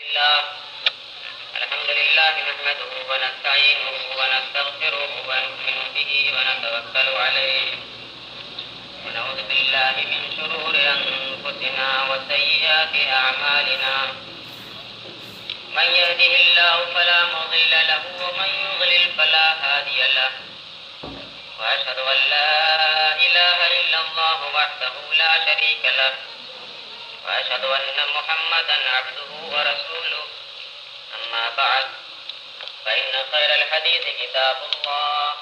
الله الحمد لله نحمده ونستعينه ونستغفره ونؤمن به ونتوكل عليه ونعوذ بالله من شرور أنفسنا وسيئات أعمالنا من يهده الله فلا مضل له ومن يضلل فلا هادي له وأشهد أن لا إله إلا الله وحده لا شريك له وأشهد أن محمدا عبده ورسوله أما بعد فإن خير الحديث كتاب الله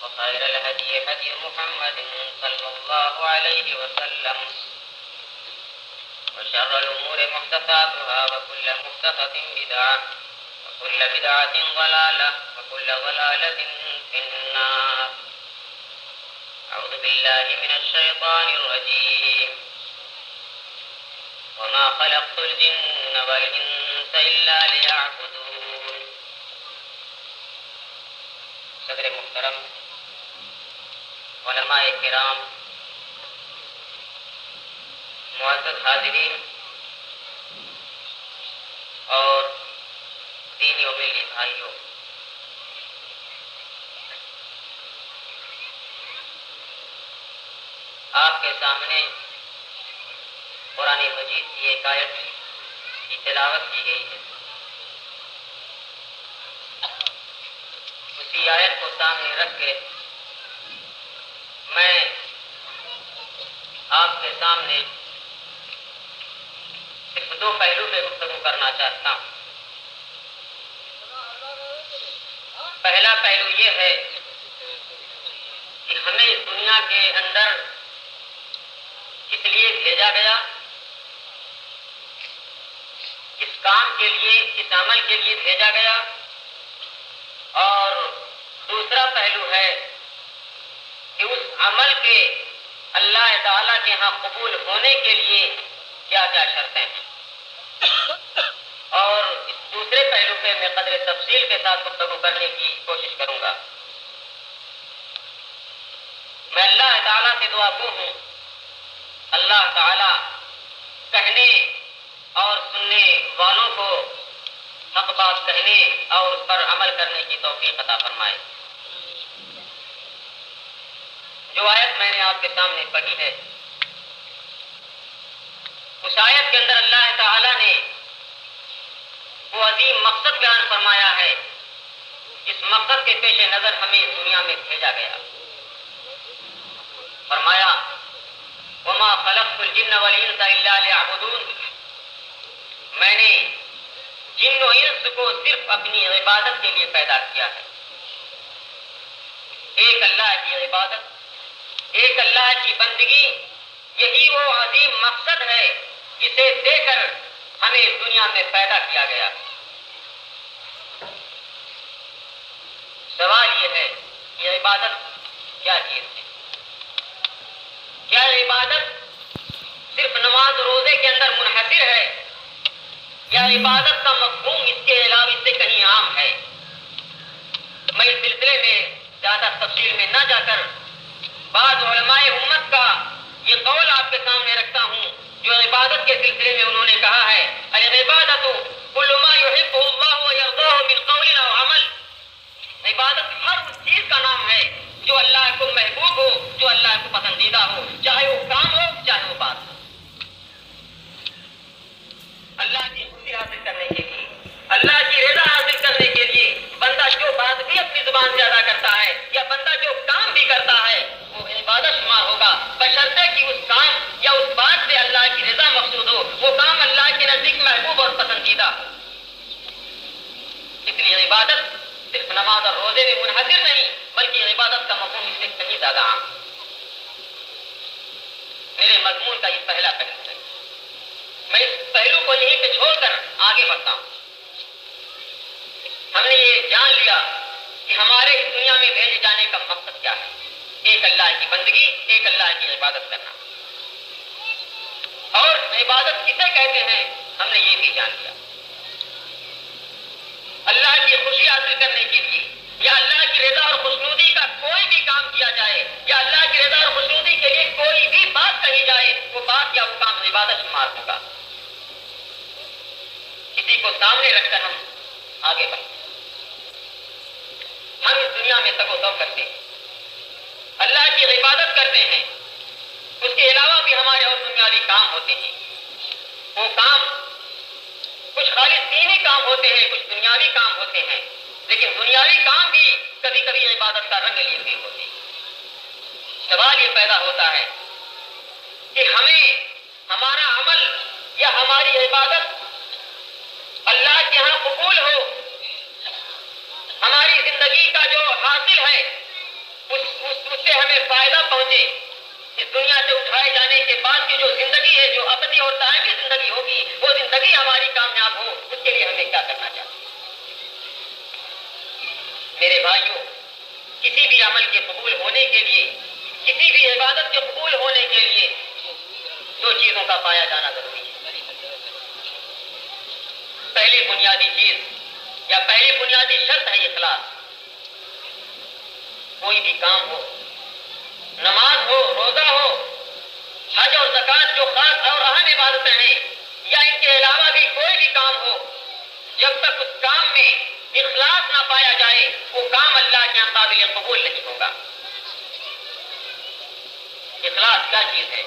وخير الهدي هدي محمد صلى الله عليه وسلم وشر الأمور محدثاتها وكل محدثة بدعة وكل بدعة ضلالة وكل ضلالة في النار. أعوذ بالله من الشيطان الرجيم. وما خلقت الجن والإنس إلا ليعبدون. صدر محترم، علماء کرام، معزز حاضرین اور دینی و ملی بھائیوں، آپ کے سامنے قرآن مجید کی ایک آیت کی تلاوت کی گئی ہے. اسی آیت کو سامنے رکھ کے میں آپ کے سامنے صرف دو پہلو پہ گفتگو کرنا چاہتا ہوں. پہلا پہلو یہ ہے کہ ہمیں اس دنیا کے اندر کس لیے بھیجا گیا، کس کام کے لیے، کس عمل کے لیے بھیجا گیا، اور دوسرا پہلو ہے کہ اس عمل کے اللہ تعالیٰ کے ہاں قبول ہونے کے لیے کیا کیا شرطیں ہیں. اور اس دوسرے پہلو پہ میں قدر تفصیل کے ساتھ گفتگو کرنے کی کوشش کروں گا. میں اللہ تعالیٰ سے دعا گو ہوں اللہ تعالیٰ کہنے اور سننے والوں کو حق بات کہنے اور اس پر عمل کرنے کی توفیق عطا فرمائے. جو آیت میں نے آپ کے سامنے پڑھی ہے، اس آیت کے اندر اللہ تعالیٰ نے وہ عظیم مقصد بیان فرمایا ہے جس مقصد کے پیش نظر ہمیں اس دنیا میں بھیجا گیا. فرمایا وما خلقت الجن والانس الا ليعبدون. میں نے جن و انس کو صرف اپنی عبادت کے لیے پیدا کیا ہے. ایک اللہ کی عبادت، ایک اللہ کی بندگی، یہی وہ عظیم مقصد ہے جسے دے کر ہمیں اس دنیا میں پیدا کیا گیا. سوال یہ ہے کہ عبادت کیا چیز ہے؟ کیا عبادت صرف نماز روزے کے اندر منحصر ہے، یا عبادت کا مفہوم اس کے علاوہ اس سے کہیں عام ہے؟ میں اس سلسلے میں زیادہ تفصیل میں نہ جا کر بعض علماء امت کا یہ قول آپ کے سامنے رکھتا ہوں جو عبادت کے سلسلے میں انہوں نے کہا ہے العبادت کل ما يحبه الله ويرضاه من قول او عمل. عبادت ہر اس چیز کا نام ہے جو اللہ کو محبوب ہو، جو اللہ کو پسندیدہ ہو، چاہے وہ کام ہو چاہے وہ بات ہو. اللہ کی خوشی حاصل کرنے کے لیے، اللہ کی رضا حاصل کرنے کے لیے بندہ جو بات بھی اپنی زبان سے ادا کرتا ہے یا بندہ جو کام بھی کرتا ہے وہ عبادت شمار ہوگا، بشرطے کہ اس کام یا اس بات سے اللہ کی رضا مقصود ہو، وہ کام اللہ کے نزدیک محبوب اور پسندیدہ ہو. اس لیے عبادت صرف نماز اور روزے میں منحصر نہیں بلکہ عبادت کا مفہوم اس سے کہیں زیادہ عام. میرے مضمون کا یہ پہلا پہلو ہے. میں اس پہلو کو یہیں پہ چھوڑ کر آگے بڑھتا ہوں. ہم نے یہ جان لیا کہ ہمارے اس دنیا میں بھیجے جانے کا مقصد کیا ہے. ایک اللہ کی بندگی، ایک اللہ کی عبادت کرنا. اور عبادت کسے کہتے ہیں ہم نے یہ بھی جان لیا. اللہ کی خوشی حاصل کرنے کے لیے یا اللہ کی رضا اور خوشنودی کا کوئی بھی کام کیا جائے یا اللہ کی رضا اور خوشنودی کے لیے کوئی بھی بات کہی جائے وہ بات یا وہ کام عبادت شمار ہوگا. اسی کو سامنے رکھ کر ہم آگے بڑھتے ہیں. ہم اس دنیا میں تگ و دو کرتے ہیں, اللہ کی عبادت کرتے ہیں, اس کے علاوہ بھی ہمارے اور دنیاوی کام ہوتے ہیں. وہ کام کچھ خالص دینی کام ہوتے ہیں, کچھ دنیاوی کام ہوتے ہیں, لیکن دنیاوی کام بھی کبھی کبھی عبادت کا رنگ لیے ہوئے ہوتے ہیں. سوال یہ پیدا ہوتا ہے کہ ہمیں ہمارا عمل یا ہماری عبادت اللہ کے ہاں قبول ہو, ہماری زندگی کا جو حاصل ہے اس سے ہمیں فائدہ پہنچے. اس دنیا سے اٹھائے جانے کے بعد کی جو زندگی ہے, جو ابدی اور دائمی زندگی ہوگی, وہ زندگی ہماری کامیاب ہو, اس کے لیے ہمیں کیا کرنا چاہیے؟ میرے بھائیوں, کسی بھی عمل کے قبول ہونے کے لیے, کسی بھی عبادت کے قبول ہونے کے لیے دو چیزوں کا پایا جانا ضروری ہے. پہلی بنیادی چیز یا پہلی بنیادی شرط ہے اخلاص. کوئی بھی کام ہو, نماز ہو, روزہ ہو, حج اور زکوٰۃ جو خاص اور اہم عبادتیں ہیں, یا ان کے علاوہ بھی کوئی بھی کام ہو, جب تک اس کام میں اخلاص نہ پایا جائے وہ کام اللہ کے قابل قبول نہیں ہوگا. اخلاص کیا چیز ہے؟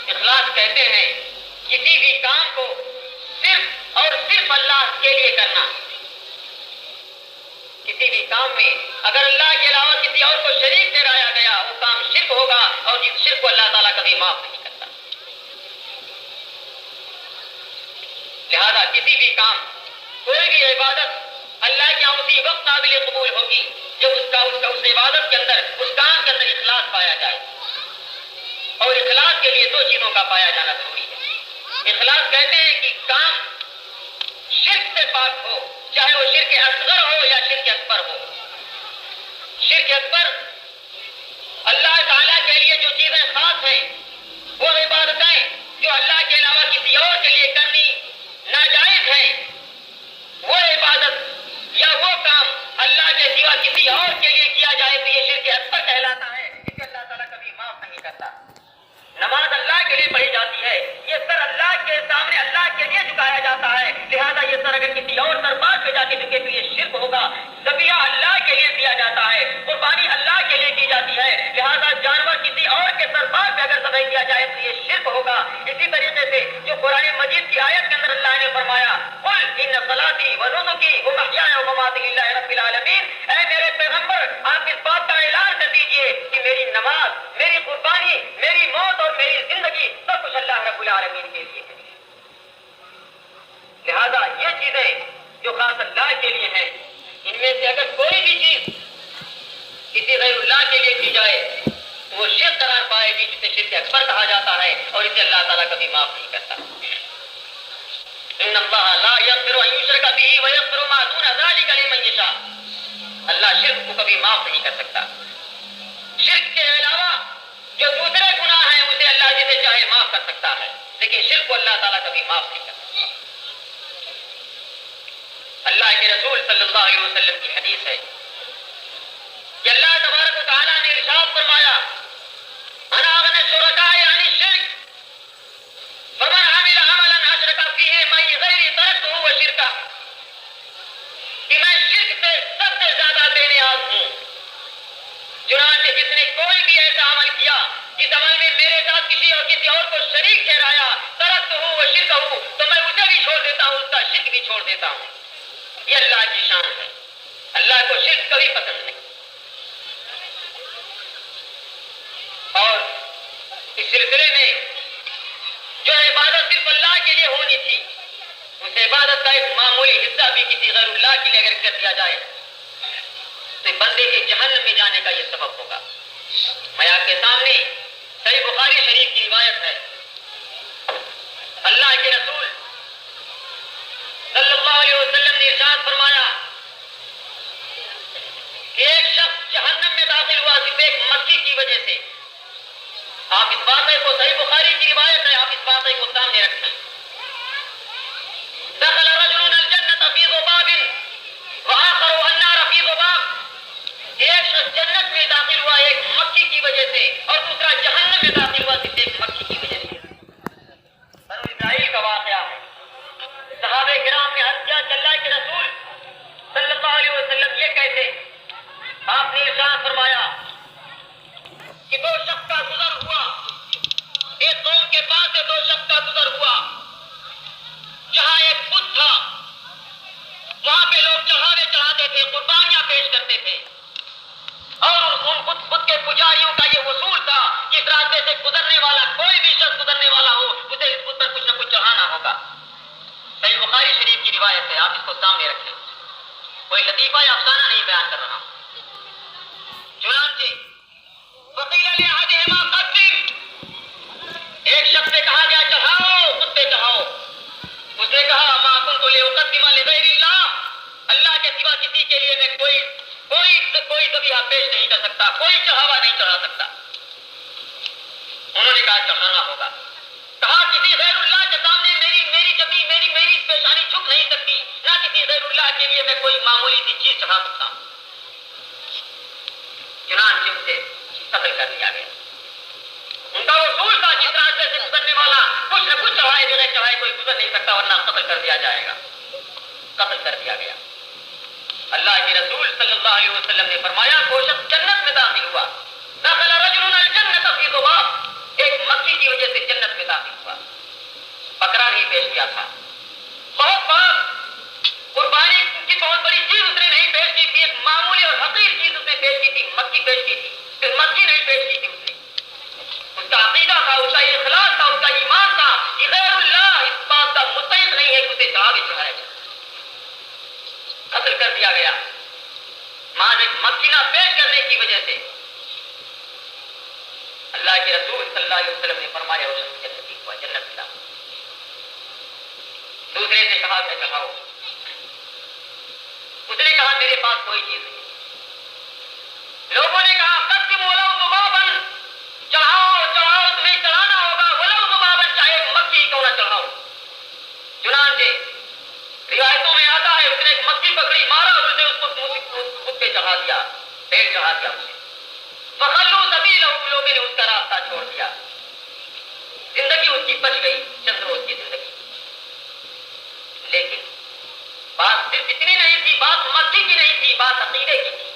اخلاص کہتے ہیں کسی بھی کام کو صرف اور صرف اللہ کے لیے کرنا. کسی بھی کام میں اگر اللہ کے علاوہ کسی اور کو شریک ٹھہرایا گیا وہ کام شرک ہوگا, اور جس شرک کو اللہ تعالیٰ کبھی معاف نہیں کرتا. لہذا کسی بھی کام, کوئی بھی عبادت اللہ کے اسی وقت قابل قبول ہوگی جب اس عبادت کے اندر, اس کام کے اندر اخلاص پایا جائے. اور اخلاص کے لیے دو چیزوں کا پایا جانا ضروری ہے. اخلاص کہتے ہیں کہ کام شرک سے پاک ہو, چاہے وہ شرک اصغر ہو یا شرک اکبر ہو. شرک اکبر اللہ تعالیٰ کے لیے جو چیزیں خاص ہیں, وہ عبادتیں جو اللہ کے علاوہ کسی اور کے لیے کرنی ناجائز ہے, وہ عبادت یا وہ کام اللہ کے سوا کسی اور کے لیے کیا جائے تو یہ شرک اکبر کہلاتا ہے, جسے اللہ تعالیٰ کبھی معاف نہیں کرتا. نماز اللہ کے لیے پڑھی جاتی ہے, یہ سر اللہ کے سامنے اللہ کے لیے جھکایا جاتا ہے, لہذا یہ سر اگر کسی اور دربار پہ جا کے جھکے تو یہ شرک ہوگا. ذبیحہ اللہ کے لیے دیا جاتا ہے, قربانی اللہ کے لیے کی جاتی ہے, لہذا جانور کسی اور کے دربار پہ اگر ذبح کیا جائے تو یہ شرک ہوگا. اسی طریقے سے جو قرآن مجید کی آیت کے اندر اللہ نے فرمایا قل ان صلاتی و نسکی و محیای و مماتی للہ رب العالمین, اے میرے پیغمبر آپ اس بات کا اعلان کر دیجئے کہ میری نماز, میری قربانی, میری موت اور میری زندگی سب کچھ اللہ رب العالمین کے لیے ہے. لہذا یہ چیزیں جو خاص اللہ کے لیے ہیں, ان میں سے اگر کوئی بھی چیز کسی غیر اللہ کے لیے کی جائے تو وہ شرک قرار پائے گی, جسے شرک اکبر کہا جاتا ہے, اور اسے اللہ تعالیٰ کبھی معاف نہیں کرتا. ان اللہ لا یغفر ان یشرک بہ ویغفر ما دون ذلک لمن یشاء. اللہ شرک کو کبھی معاف نہیں کر سکتا. شرک کے علاوہ جو دوسرے گناہ ہیں اسے اللہ جسے چاہے معاف کر سکتا ہے, لیکن شرک کو اللہ تعالیٰ کبھی معاف نہیں کر سکتا. اللہ کے رسول صلی اللہ علیہ وسلم کی حدیث ہے کہ اللہ تبارک و تعالیٰ نے ارشاد فرمایا انا اغنی الشرکاء عن الشرک فمن عمل عملا اشرک فیہ معی غیری ترکته وشرکہ, کہ میں شرک سے سب سے زیادہ بے نیاز ہوں. چنانچہ جس نے کوئی بھی ایسا عمل کیا جس عمل میں میرے ساتھ کسی اور کو شریک ٹھہرایا ترکته وشرکہ, تو میں اسے بھی چھوڑ دیتا ہوں, اس کا شرک بھی چھوڑ دیتا ہوں. یہ اللہ کی شان ہے, اللہ کو شرک کبھی پسند نہیں. اور اس سلسلے میں جو عبادت صرف اللہ کے لیے ہونی تھی, اس عبادت کا ایک معمولی حصہ بھی کسی غیر اللہ کے لیے اگر کر دیا جائے تو بندے کے جہنم میں جانے کا یہ سبب ہوگا. میں آپ کے سامنے صحیح بخاری شریف کی روایت ہے, اللہ کے رسول صلی اللہ علیہ وسلم نے ارشاد فرمایا کہ ایک شخص جہنم میں داخل ہوا صرف ایک مکھی کی وجہ سے. آپ اس واقعے کو, صحیح بخاری کی روایت ہے, آپ اس واقعے کو سامنے رکھیں. دخل رجل الجنة في ذباب وآخر النار في ذباب. ایک شخص جنت میں داخل ہوا ایک مکھی کی وجہ سے, اور دوسرا جہنم میں داخل ہوا صرف ایک مکھی کی وجہ سے. بنو اسرائیل کا واقعہ ہے. صحابہ کرام نے عرض کیا کہ اللہ کے رسول صلی اللہ علیہ وسلم یہ کیسے؟ آپ نے ارشاد فرمایا کہ دو شخص کا گزر ہوا، ایک قوم کے پاس سے دو شخص کا گزر ہوا، جہاں ایک بت تھا، وہاں پہ لوگ چڑھاوے چڑھاتے تھے، قربانیاں پیش کرتے تھے، اور ان بت کے پجاریوں کا یہ اصول تھا کہ اس راستے سے گزرنے والا کوئی بھی شخص گزرنے والا ہو اسے اس بت پر کچھ نہ کچھ چڑھانا ہوگا۔ صحیح بخاری شریف کی روایت ہے، آپ اس کو سامنے رکھیں، کوئی لطیفہ یا افسانہ نہیں بیان کر رہا ہوں۔ چنانچہ وقیل لأحدہما قدم، ایک شخص سے کہا گیا چڑھاؤ، خود پہ چڑھاؤ، اس نے کہا ما كنت لأقدم لغیر اللہ، اللہ کے سوا کسی کے لیے میں کوئی ذبیحہ پیش نہیں کر سکتا، کوئی چڑھاوا نہیں چڑھا سکتا۔ انہوں نے کہا چڑھانا ہوگا، کہا کسی غیر اللہ کے سامنے میری پیشانی جھک نہیں سکتی، نہ کسی غیر اللہ کے لیے میں کوئی معمولی سی چیز چڑھا سکتا ہوں۔ چنانچہ اسے قتل کر دیا گیا۔ ان کا اصول تھا جس راستے سے گزرنے والا کچھ نہ کچھ چڑھائے بغیر چڑھائے کوئی گزر نہیں سکتا، ورنہ قتل کر دیا جائے گا۔ قتل کر دیا گیا۔ اللہ کے رسول صلی اللہ علیہ وسلم نے فرمایا وہ شخص جنت میں داخل ہوا، دخل رجل الجنت فی ذباب، ایک مکھی کی وجہ سے جنت میں داخل ہوا۔ بکرا نہیں پیش کیا تھا، قربانی کی بہت بڑی چیز اس نے نہیں پیش کی تھی، ایک معمولی اور حقیر چیز اس نے پیش کی تھی، مکھی پیش کی تھی، پھر مکھی نہیں پیش کی تھی اس نے۔ اس کا عقیدہ تھا، اس کا اخلاص تھا، اس کا ایمان تھا کہ غیر اللہ اس بات کا مستحق نہیں ہے کہ اسے چڑھاوے چڑھایا جائے۔ قتل کر دیا گیا محض ایک مکھی نہ پیش کرنے کی وجہ سے۔ اللہ کے رسول صلی اللہ علیہ وسلم نے فرمایا وہ شخص جنتی ہوا، جنت ملا۔ دوسرے سے کہا کہ چڑھاؤ، اس نے کہا میرے پاس کوئی چیز نہیں۔ لوگوں نے کہا قدم ولو ذبابا، چڑھاؤ تمہیں چڑھانا ہوگا، ولو ذبابا، چاہے مکھی کیوں نہ چڑھاؤ۔ چنانچہ روایتوں میں آتا ہے اس نے ایک مکھی پکڑی، مارا اور اسے اس کو خود پہ چڑھا دیا، پیٹ چڑھا دیا اسے۔ فخلوا سبیلہ، لوگوں نے اس کا راستہ چھوڑ دیا، زندگی اس کی بچ گئی، چند روز کی زندگی۔ لیکن بات صرف اتنی نہیں تھی، بات مکھی کی نہیں تھی، بات عقیدے کی تھی،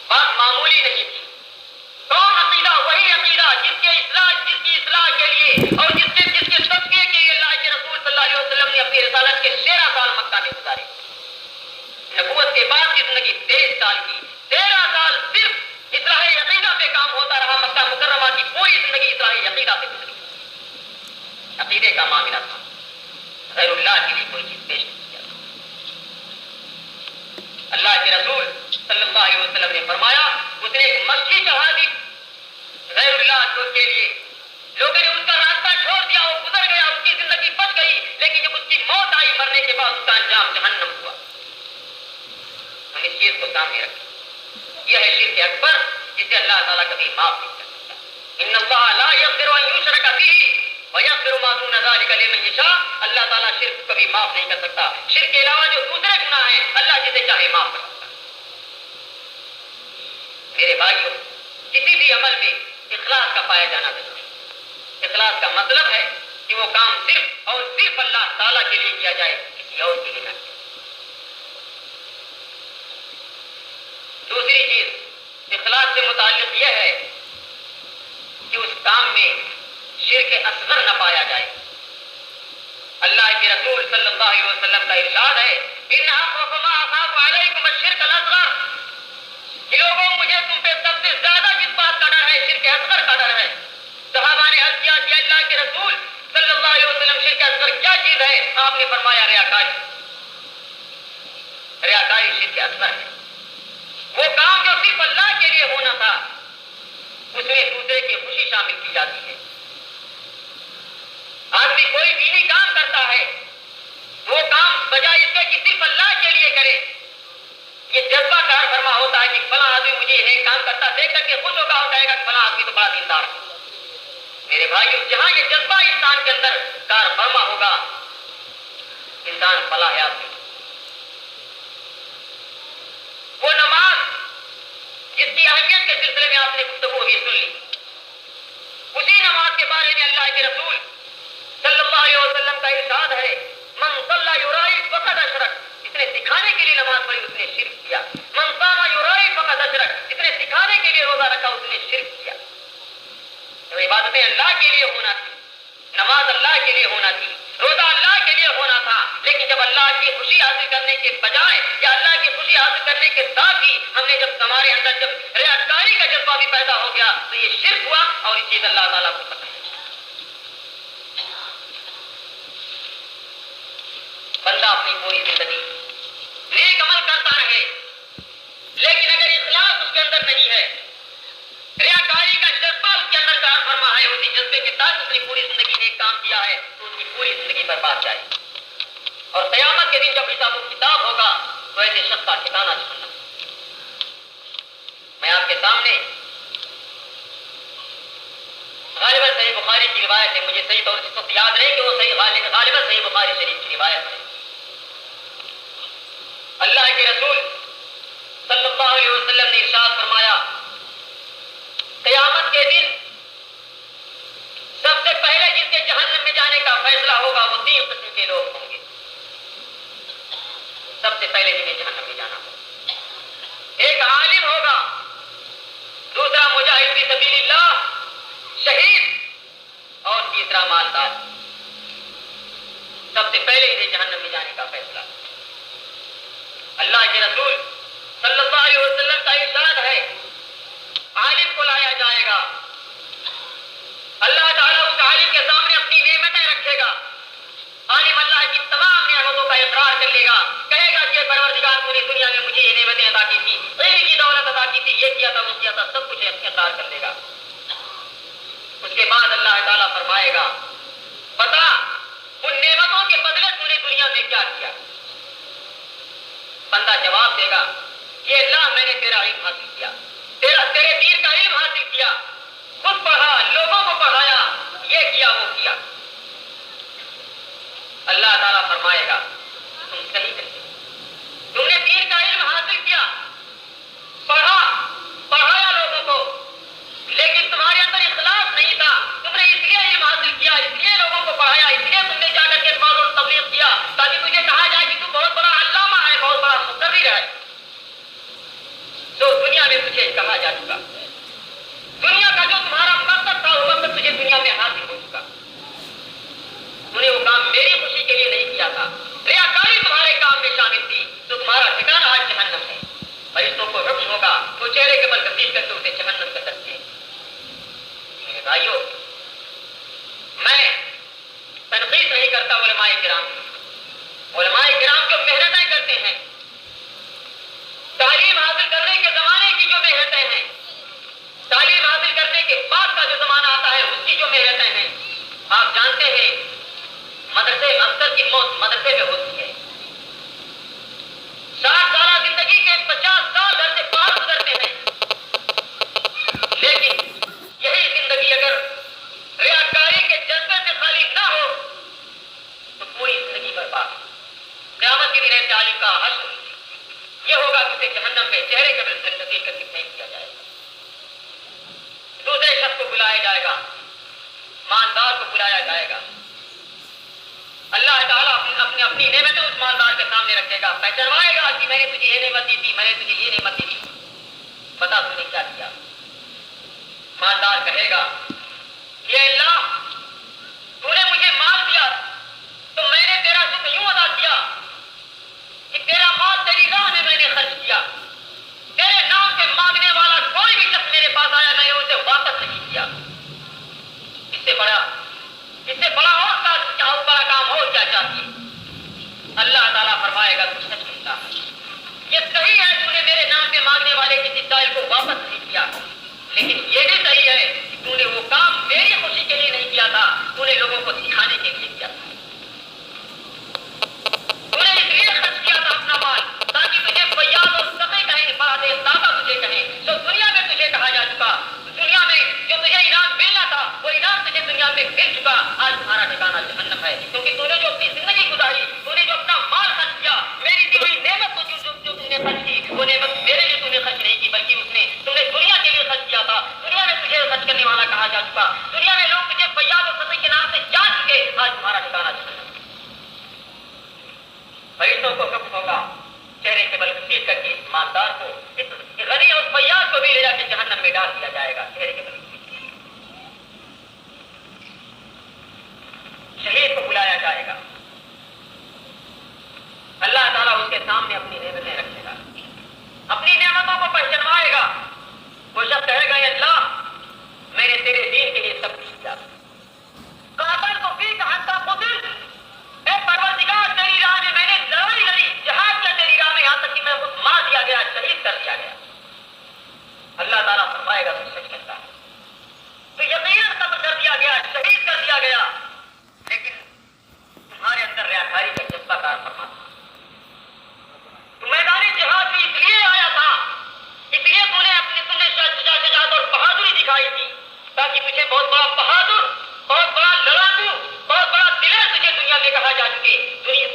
بات معمولی نہیں تھی۔ کون عقیدہ؟ وہی عقیدہ جس کی اصلاح کے لیے اور جس کے تزکیے کے لیے اللہ کے رسول صلی اللہ علیہ وسلم نے اپنی رسالت کے 13 سال مکہ میں گزارے۔ نبوت کے بعد کی زندگی 23 سال کی، 13 سال صرف اصلاح عقیدہ پہ کام ہوتا رہا۔ مکہ مکرمہ کی پوری زندگی اصلاح عقیدہ پہ گزری، عقیدے کا معاملہ تھا، غیر اللہ کے لیے کوئی چیز پیش نہیں کیا تھا۔ اللہ کے رسول صلی اللہ علیہ وسلم نے فرمایا اس نے ایک مکھی چڑھا دی غیر اللہ کے لیے، لوگوں نے اس کا راستہ چھوڑ دیا، وہ گزر گیا، اس کی زندگی بچ گئی، لیکن جب اس کی موت آئی مرنے کے بعد اس کا انجام جہنم ہوا۔ ہم اس چیز کو سامنے رکھیں، یہ ہے شرک اکبر جسے اللہ تعالیٰ کبھی معاف نہیں کر سکتا۔ ان اللہ لا یغفر ان یشرک بہ ویغفر ما دون ذلک لمن یشاء، اللہ تعالیٰ شرک کبھی معاف نہیں کر سکتا، شرک کے علاوہ جو دوسرے گناہ ہیں اللہ جسے چاہے معاف کر سکتا۔ میرے بھائیوں، کسی بھی عمل میں اخلاص کا پایا جانا ضروری ہے۔ اخلاص کا مطلب ہے کہ وہ کام صرف اور صرف اللہ تعالیٰ کے لیے کیا جائے، کسی اور کے لیے نہ کیا۔ دوسری چیز اخلاص سے متعلق یہ ہے کہ اس کام میں شرک اصغر نہ پایا جائے۔ اللہ کے رسول صلی اللہ علیہ وسلم کا ارشاد ہے ان اخوف ما اخاف علیکم الشرک الاصغر، کہ لوگوں مجھے تم پہ سب سے زیادہ جس بات کا ڈر ہے شرک اصغر کا ڈر ہے۔ صحابہ نے عرض کیا کہ اللہ کے رسول صلی اللہ علیہ وسلم شرک اصغر کیا چیز ہے؟ آپ نے فرمایا ریاکاری۔ ریاکاری شرک اصغر ہے، وہ کام جو صرف اللہ کے لیے ہونا تھا اس میں دوسرے کی خوشی شامل کی جاتی ہے۔ آدمی کوئی دینی کام کرتا ہے، وہ کام بجائے اس کے کہ صرف اللہ کے لیے کرے، یہ جذبہ کار فرما ہوتا ہے کہ فلاں آدمی مجھے یہ کام کرتا دیکھ کر کے خوش ہوگا، ہو جائے گا کہ فلاں آدمی تو بڑا دیندار ہے۔ میرے بھائیو، جہاں یہ جذبہ انسان کے اندر کار فرما ہوگا انسان فلاح یاب نہیں۔ وہ نماز جس کی اہمیت کے سلسلے میں آپ نے گفتگو ابھی سن لی، اسی نماز کے بارے میں اللہ کے رسول صلی اللہ علیہ وسلم کا دکھانے کے لیے نماز پڑھی اس نے شرک کیا. من قام یرائی فقد اشرک, جس نے دکھانے کے لیے روزہ رکھا اس نے شرک کیا. تو عبادتیں اللہ کے لیے ہونا تھی, نماز اللہ کے لیے ہونا تھی, روزہ اللہ کے لیے ہونا تھا. لیکن جب اللہ کی خوشی حاصل کرنے کے بجائے یا اللہ کی خوشی حاصل کرنے کے ساتھ ہی ہم نے جب ہمارے اندر جب ریاکاری کا جذبہ بھی پیدا ہو گیا تو یہ شرک ہوا, اور یہ چیز اللہ تعالیٰ کو پسند ہے. بندہ اپنی پوری زندگی نیک عمل کرتا رہے, لیکن اگر اخلاص اس کے اندر نہیں ہے, ریاکاری کا جذبہ اس کے اندر کار فرما ہے, اسی جذبے کے ساتھ اس نے پوری زندگی نیک کام کیا ہے تو اس کی پوری زندگی برباد جائے. اور قیامت کے دن جب حساب و کتاب ہوگا تو ایسے شخص کا ٹھکانہ جہنم. میں آپ کے سامنے غالباً صحیح بخاری کی روایت ہے, مجھے صحیح طور سے تو یاد نہیں کہ وہ صحیح غالباً صحیح بخاری شریف کی روایت ہے. اللہ کے رسول صلی اللہ علیہ وسلم نے ارشاد فرمایا, قیامت کے دن سب سے پہلے جس کے جہنم میں جانے کا فیصلہ ہوگا وہ 3 قسم کے لوگ ہوں گے. سب سے پہلے جنہیں جہنم میں جانا ہوگا, ایک عالم ہوگا, دوسرا مجاہد فی سبیل اللہ شہید, اور تیسرا مالدار. سب سے پہلے انہیں جہنم میں جانے کا فیصلہ. اللہ کے رسول صلی اللہ علیہ وسلم کا ارشاد ہے, عالم کو لایا جائے گا, اللہ تعالیٰ اس عالم کے سامنے اپنی نعمتیں رکھے گا. عالم اللہ کی تمام نعمتوں کا اقرار کر لے گا, کہے گا کہ پروردگار پوری دنیا میں مجھے یہ نعمتیں عطا کی تھی, علم کی دولت عطا کی تھی, یہ کیا تھا وہ کیا تھا, سب کچھ اقرار کر لے گا. اس کے بعد اللہ تعالیٰ فرمائے گا, بتا ان نعمتوں کے بدلے تو نے دنیا میں کیا کیا. بندہ جواب دے گا کہ اللہ میں نے تیرا علم حاصل کیا, تیرے دین کا علم حاصل کیا, خود پڑھا, لوگوں کو پڑھایا, یہ کیا وہ کیا. اللہ تعالیٰ فرمائے گا تم صحیح کرتے, تم نے دین کا علم حاصل کیا, پڑھایا لوگوں کو, لیکن تمہارے اندر اخلاص نہیں تھا. تم نے اس لیے علم حاصل کیا, اس لیے لوگوں کو پڑھایا, اس لیے تم نے جا کر کے بعض اور تبلیغ کیا تاکہ تجھے کہا جائے کہ تم بہت بڑا علامہ ہے, بہت بڑا مقرر ہے. تو دنیا میں تجھے کہا جا چکا, دنیا کا جو تمہارا مقصد تھا وہ مقصد تجھے دنیا میں حاصل ہو چکا. تم نے وہ کام میری خوشی کے لیے نہیں کیا تھا, ریاکاری تمہارے کام میں شامل تھی, تو تمہارا ٹھکانہ آج جہنم ہے. فرشتوں کو حکم ہوگا تو چہرے کے بل گسیٹ کر کے اسے جہنم کے اندر دیں. میرے بھائیوں, میں تنقید نہیں کرتا علماء کرام جو محنتیں کرتے ہیں, تعلیم حاصل کرنے کے زمانے کی جو محنتیں ہیں, تعلیم حاصل کرنے کے بعد کا جو زمانہ آتا ہے اس کی جو محنتیں ہیں. آپ جانتے ہیں مدرسے اکثر کی موت مدرسے میں ہوتی ہے. 60 سالہ زندگی کے 50 سال گھر سے باہر گزرتے ہیں, لیکن یہی زندگی اگر ریاکاری کے جذبے سے خالی نہ ہو تو پوری زندگی برباد. قیامت کے دن ایسے عالم کا حشر یہ ہوگا کہ اسے جہنم میں چہرے کے بل تبدیل کر کے پھینک دیا جائے گا. دوسرے شخص کو بلایا جائے گا, مالدار کو بلایا جائے گا. اللہ تعالیٰ اپنی نعمتیں اس مالدار کے سامنے رکھے گا, پہچانوائے گا کہ میں نے تجھے یہ نعمت دی تھی, میں نے تجھے یہ نعمت دی تھی, بتا تم نے کیا کیا. مالدار کہے گا کہ اللہ تو نے مجھے مال دیا تو میں نے تیرا شکر یوں ادا کیا کہ تیرا مال تیری راہ میں نے خرچ کیا, تیرے نام سے مانگنے والا کوئی بھی شخص میرے پاس آیا میں نے اسے واپس نہیں کیا. اس سے بڑا اور بڑا کام اور کیا چاہیے. اللہ تعالیٰ فرمائے گا تو سچ کہتا ہے, یہ صحیح ہے تو نے میرے نام پہ مانگنے والے کسی سائل کو واپس نہیں کیا, لیکن یہ بھی صحیح ہے کہ تو نے وہ کام میری خوشی کے لیے نہیں کیا تھا, تو نے لوگوں کو سکھانے کے لیے کیا تھا. تو نے اس لیے خرچ کیا تھا اپنا مال تاکہ تجھے فیاض اور سقی کہیں, بات دادا تجھے کہیں. تو دنیا میں تجھے کہا جا چکا, دنیا میں جو تجھے انعام ملنا تھا وہ انعام تجھے دنیا میں مل چکا. آج تمہارا ٹھکانہ جہنم ہے, کیونکہ تو نے جو اپنی زندگی گزاری, تو نے جو اپنا مال خرچ کیا, میری دی ہوئی نعمت کو جو تم نے خرچ کی وہ نعمت میرے لیے تم نے خرچ نہیں کی بلکہ تم نے دنیا کے لیے خرچ کیا تھا. دنیا میں تجھے خرچ کرنے والا کہا جا چکا, دنیا میں لوگ تجھے فیاض اور سقی کے نام سے جان چکے. آج تمہارا ٹھکانہ میں کہا جا سکے،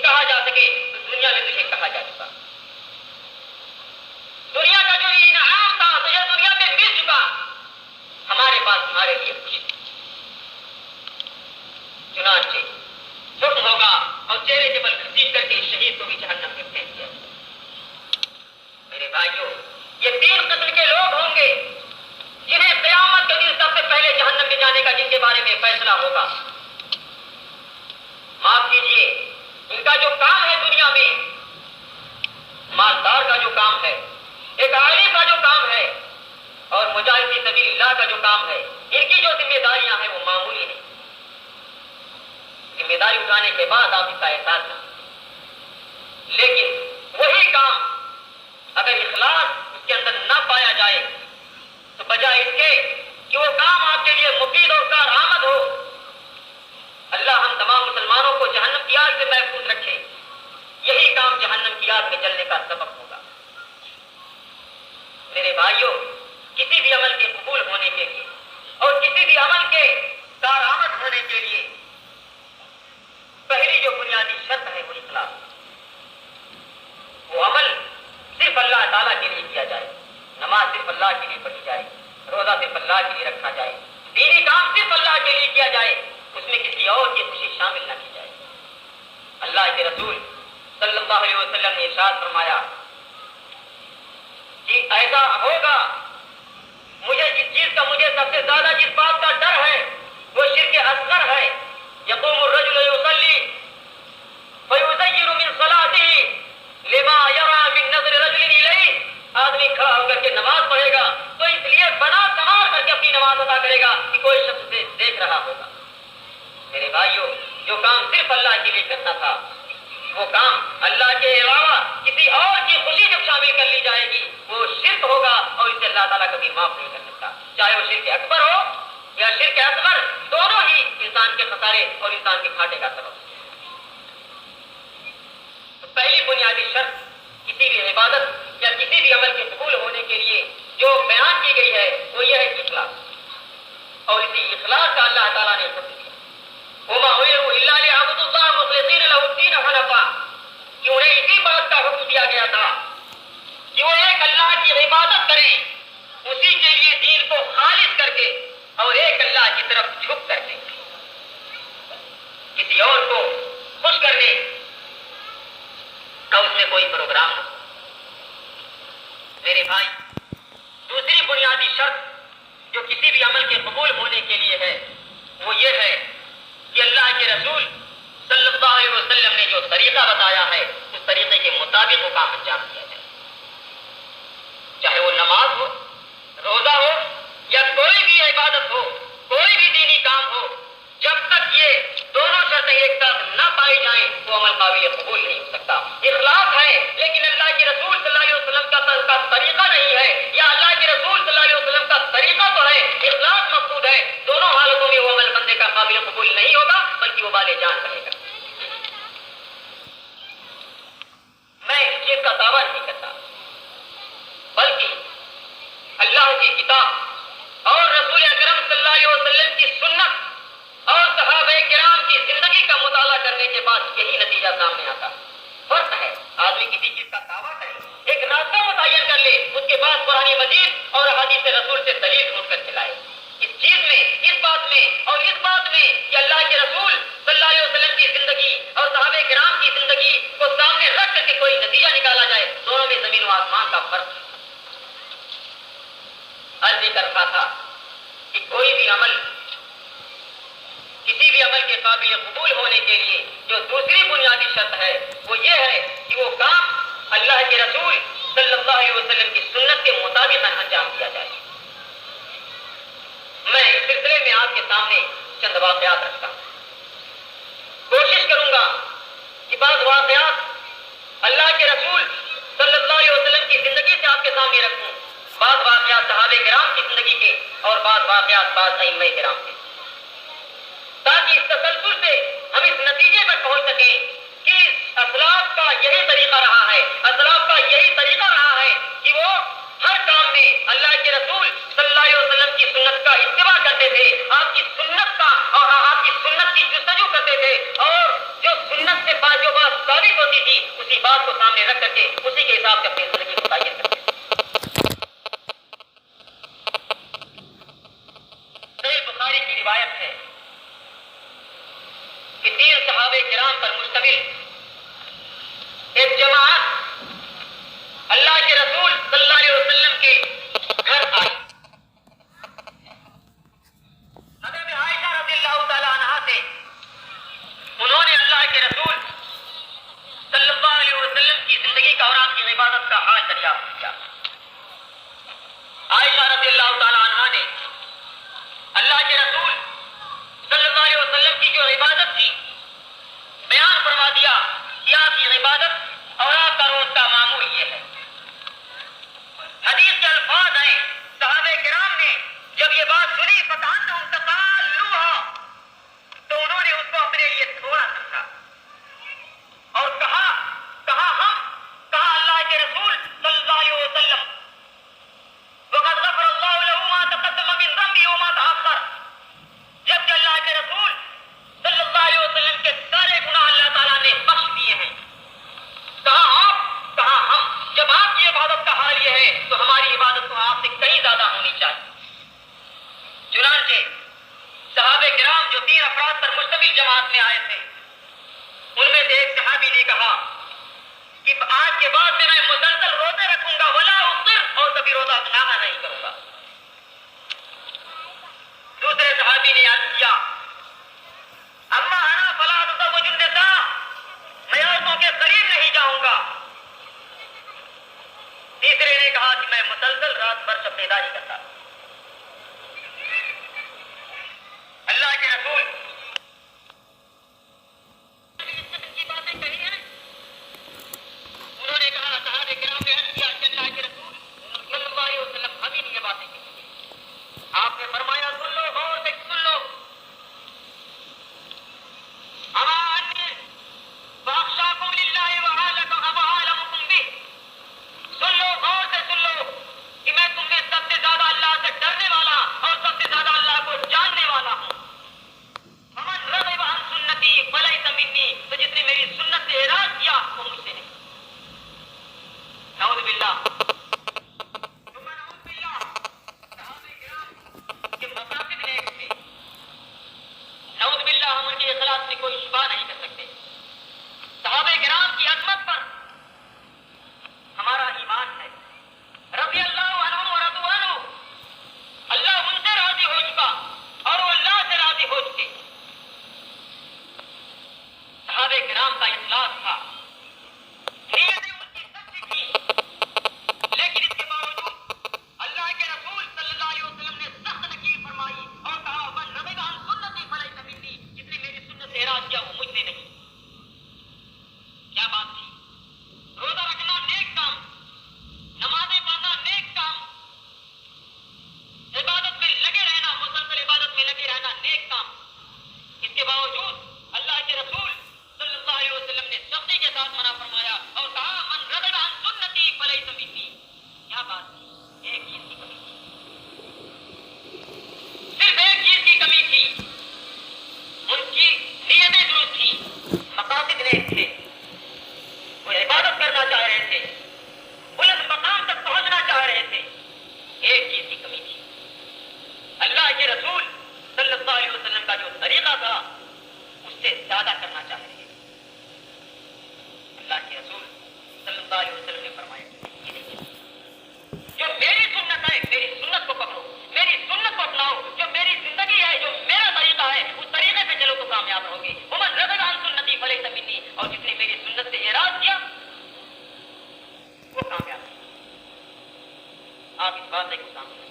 کہا جا سکے تو دنیا میں تجھے کہا جا چکا. دنیا کا جو انعام تھا تجھے دنیا میں مل چکا. ہمارے پاس تمہارے لیے کچھ نہیں. چنانچہ حکم ہوگا اور چہرے کے بل گھسیٹ کر کے شہید کو بھی جہنم میں پھینک دیا. میرے بھائیوں، یہ 3 قسم کے لوگ ہوں گے جنہیں قیامت کے دن سب سے پہلے جہنم میں جانے کا جن کے بارے میں فیصلہ ہوگا. معاف کیجیے، ان کا جو کام ہے دنیا میں، مالدار کا جو کام ہے، ایک عالم کا جو کام ہے اور مجاہد فی سبیل اللہ کا جو کام ہے، ان کی جو ذمہ داریاں ہیں وہ معمولی نہیں. ذمہ داری اٹھانے کے بعد آپ اس کا احساس کریں. لیکن وہی کام اگر اخلاص اس کے اندر نہ پایا جائے تو بجائے اس کے کہ وہ کام آپ کے لیے مفید اور کارآمد ہو، اللہ ہم تمام مسلمانوں کو جہنم کی آگ سے محفوظ رکھے، یہی کام جہنم کی آگ میں جلنے کا سبب ہوگا. میرے بھائیوں، کسی بھی عمل کے قبول ہونے کے لیے اور کسی بھی عمل کے کارآمد ہونے کے لیے پہلی جو بنیادی شرط ہے وہ اخلاص. وہ عمل صرف اللہ تعالیٰ کے لیے کیا جائے، نماز صرف اللہ کے لیے پڑھی جائے، روزہ صرف اللہ کے لیے رکھا جائے، دینی کام صرف اللہ کے لیے کیا جائے، اس میں کسی اور کی خوشی شامل نہ کی جائے. اللہ کے رسول صلی اللہ علیہ وسلم نے ارشاد فرمایا کہ ایسا ہوگا، مجھے جس چیز کا مجھے سب سے زیادہ جس بات کا ڈر ہے وہ شرک اصغر ہے. یقوم الرجل یصلی فیزیر من صلاته لما یرى من نظر رجل الیہ. آدمی کھڑا ہو کر کے نماز پڑھے گا تو اس لیے بنا سنوار کر کے اپنی نماز ادا کرے گا کہ کوئی شخص سے دیکھ رہا ہوگا. میرے بھائیوں، جو کام صرف اللہ کے لیے کرنا تھا وہ کام اللہ کے علاوہ کسی اور کی خوشی جب شامل کر لی جائے گی وہ شرک ہوگا اور اسے اللہ تعالیٰ کبھی معاف نہیں کر سکتا. چاہے وہ شرک اکبر ہو یا شرک اصغر، دونوں ہی انسان کے خسارے اور انسان کے گھاٹے کا سبب. تو پہلی بنیادی شرط کسی بھی عبادت یا کسی بھی عمل کے قبول ہونے کے لیے جو بیان کی گئی ہے وہ یہ ہے اخلاص. اور اسی اخلاص کا اللہ تعالیٰ نے حکم دیا. وما امروا الا ليعبدوا الله مخلصين له الدين حنفاء، کہ انہیں اسی بات کا حکم دیا گیا تھا کہ وہ ایک اللہ کی عبادت کریں، اسی کے لیے دین کو خالص کر کے اور ایک اللہ کی طرف جھک کر کے، کسی اور کو خوش کرنے کا اس میں کوئی پروگرام نہ. میرے بھائی، دوسری بنیادی شرط جو کسی بھی عمل کے قبول ہونے کے لیے ہے وہ یہ ہے کہ اللہ کے رسول صلی اللہ علیہ وسلم نے جو طریقہ بتایا ہے اس طریقے کے مطابق وہ کام انجام دیا جائے. چاہے وہ نماز ہو، روزہ ہو یا کوئی بھی عبادت ہو، کوئی بھی دینی کام ہو، جب تک یہ دونوں شرطیں ایک ساتھ نہ پائی جائیں وہ عمل قابل قبول نہیں ہو سکتا. اخلاص ہے لیکن اللہ کے رسول صلی اللہ علیہ وسلم کا طریقہ نہیں ہے، یا اللہ کے رسول صلی اللہ علیہ وسلم کا طریقہ تو ہے، اخلاص مقصود ہے، دونوں حالتوں میں وہ عمل بندے کا قابل قبول نہیں ہوگا بلکہ وہ بالے جان رہے گا. میں اس چیز کا دعویٰ نہیں کرتا بلکہ اللہ کی کتاب اور رسول اکرم صلی اللہ علیہ وسلم کی سنت اور صحابہ کرام کی زندگی کا مطالعہ کرنے کے بعد یہی نتیجہ سامنے آتا. فرق ہے آدمی کسی چیز کا دعویٰ کرے، ایک راستہ متعین کر لے، اس کے بعد قرآن مجید اور حدیث رسول سے دلیل ڈھونڈ کر چلائے. اس چیز میں، اس بات میں اور اس بات میں کہ اللہ کے رسول صلی اللہ علیہ وسلم کی زندگی اور صحابہ کرام کی زندگی کو سامنے رکھ کر کے کوئی نتیجہ نکالا جائے، دونوں میں زمین و آسمان کا فرق ہے. عرض یہ کر رہا تھا کہ کوئی بھی عمل کسی بھی عمل کے قابل قبول ہونے کے لیے جو دوسری بنیادی شرط ہے وہ یہ ہے کہ وہ کام اللہ کے رسول صلی اللہ علیہ وسلم کی سنت کے مطابق انجام دیا جائے. میں اس سلسلے میں آپ کے سامنے چند واقعات رکھتا ہوں. کوشش کروں گا کہ بعض واقعات اللہ کے رسول صلی اللہ علیہ وسلم کی زندگی سے آپ کے سامنے رکھوں، بعض واقعات صحابہ کرام کی زندگی کے اور بعض واقعات بعض ائمہ کرام کے، تاکہ اس تسلسل سے ہم اس نتیجے پر پہنچ سکیں کہ اسلاف کا یہی طریقہ رہا ہے، اسلاف کا یہی طریقہ رہا ہے کہ وہ ہر کام میں اللہ کے رسول صلی اللہ علیہ وسلم کی سنت کا اتباع کرتے تھے، آپ کی سنت کا اور آپ کی سنت کی جستجو کرتے تھے، اور جو ثابت ہوتی تھی اسی بات کو سامنے رکھ کر کے اسی کے حساب سے اپنی زندگی کو متعین کرتے تھے. صحیح بخاری کی روایت ہے کہ 3 صحابہ کرام پر مشتمل ایک جماعت اللہ کے رسول صلی اللہ علیہ وسلم کے گھر آئی. حضرت عائشہ رضی اللہ تعالی عنہا سے انہوں نے اللہ کے رسول صلی اللہ علیہ وسلم کی زندگی کا اور آپ کی عبادت کا حال دریافت کیا. عائشہ رضی اللہ تعالی عنہا نے اللہ کے رسول صلی اللہ علیہ وسلم کی جو عبادت تھی بیان فرما دیا کہ آپ کی عبادت اور آپ کا روز کا معمول یہ ہے. حدیث کے الفاظ ہیں صحابہ کرام نے جب یہ بات سنی فَكَأَنَّهُمْ تَقَالُّوهَا تو انہوں نے اس کو اپنے لیے تھوڑا سمجھا اور کہا ہم کہا اللہ کے رسول صلی اللہ علیہ وسلم وَقَدْ غَفَرَ اللَّهُ لَهُ مَا تَقَدَّمَ مِنْ ذَنْبِهِ وَمَا تَأَخَّرَ جبکہ اللہ کے رسول صلی اللہ علیہ وسلم کے سارے گناہ اللہ تعالیٰ نے بخش دیے ہیں. کہا آپ کہا ہم جب آپ کی عبادت کا حال یہ ہے تو ہماری عبادت تو آپ سے کہیں زیادہ ہونی چاہیے. چنانچہ صحابہ کرام جو 3 افراد پر مشتمل جماعت میں آئے تھے ان میں سے ایک صحابی نے کہا کہ آج کے بعد سے میں مسلسل روزے رکھوں گا ولا افطر اور کبھی روزہ ناغہ نہیں کروں گا. دوسرے صحابی نے عرض کیا اما انا فلا اتزوج النساء میں عورتوں کے قریب نہیں جاؤں گا. تیسرے نے کہا کہ میں مسلسل رات بھر شب بیداری کرتا. اللہ کے رسول کی باتیں کہی ہیں. انہوں نے کہا صحابہ کرام نے عرض کیا کہ اللہ کے رسول صلی اللہ علیہ وسلم ہمیں یہ باتیں کہی. آپ نے فرمایا سن لو غور سے سن لو اما انی واخشاکم للہ وعالمکم بہ سن لو غور سے سن لو کہ میں تم میں سب سے زیادہ اللہ سے ڈرنے والا اور سب سے زیادہ اللہ کو جاننے والا ہوں. فمن رغب عن سنتی فلیس منی تو جس نے میری سنت سے اعراض کیا وہ مجھ سے نہیں. نعوذ باللہ نعوذ باللہ ہم ان کے اخلاص میں کوئی شبہ نہیں کر سکتے. صحابہ کرام کی عظمت پر ہمارا ایمان ہے. رضی اللہ عنہم ورضوا عنہ اللہ ان سے راضی ہو چکا اور وہ اللہ سے راضی ہو چکے. صحابہ کرام کا اخلاص تھا نیتیں ان کی سچی تھی لیکن اس کے باوجود اللہ کے رسول صلی اللہ علیہ وسلم نے سخت نکیر فرمائی اور کہا من رغب عن سنتی فلیس منی جس نے میری سنت سے اعراض کیا وہ مجھ سے نہیں. کیا بات تھی. روزہ رکھنا نیک کام نمازیں پڑھنا نیک کام عبادت میں لگے رہنا مسلسل عبادت میں لگے رہنا نیک کام. اس کے باوجود اللہ کے رسول صلی اللہ علیہ وسلم نے سختی کے ساتھ منع فرمایا اور کہا من رغب عن سنتی فلیس منی. کیا بات تھی. ایک چیز کی کمی تھی صرف ایک چیز کی کمی تھی. ان کی نیتیں درست تھی مقاصد نیک تھے وہ عبادت کرنا چاہ رہے تھے بلند مقام تک پہنچنا چاہ رہے تھے. ایک چیز کی کمی تھی اللہ کے رسول صلی اللہ علیہ وسلم کا جو طریقہ تھا اس سے زیادہ کرنا چاہ رہے تھے. اللہ کے رسول صلی اللہ علیہ وسلم نے فرمایا جو میری سنت ہے میری سنت کو پکڑو میری سنت کو اپناؤ. جو میری زندگی ہے جو میرا طریقہ ہے اس طریقے پہ چلو تو کامیاب رہو گے. ومن رغب عن سنتی فلیس منی اور جس نے میری سنت سے اعراض کیا وہ کامیاب ہے. آپ اس بات کو سامنے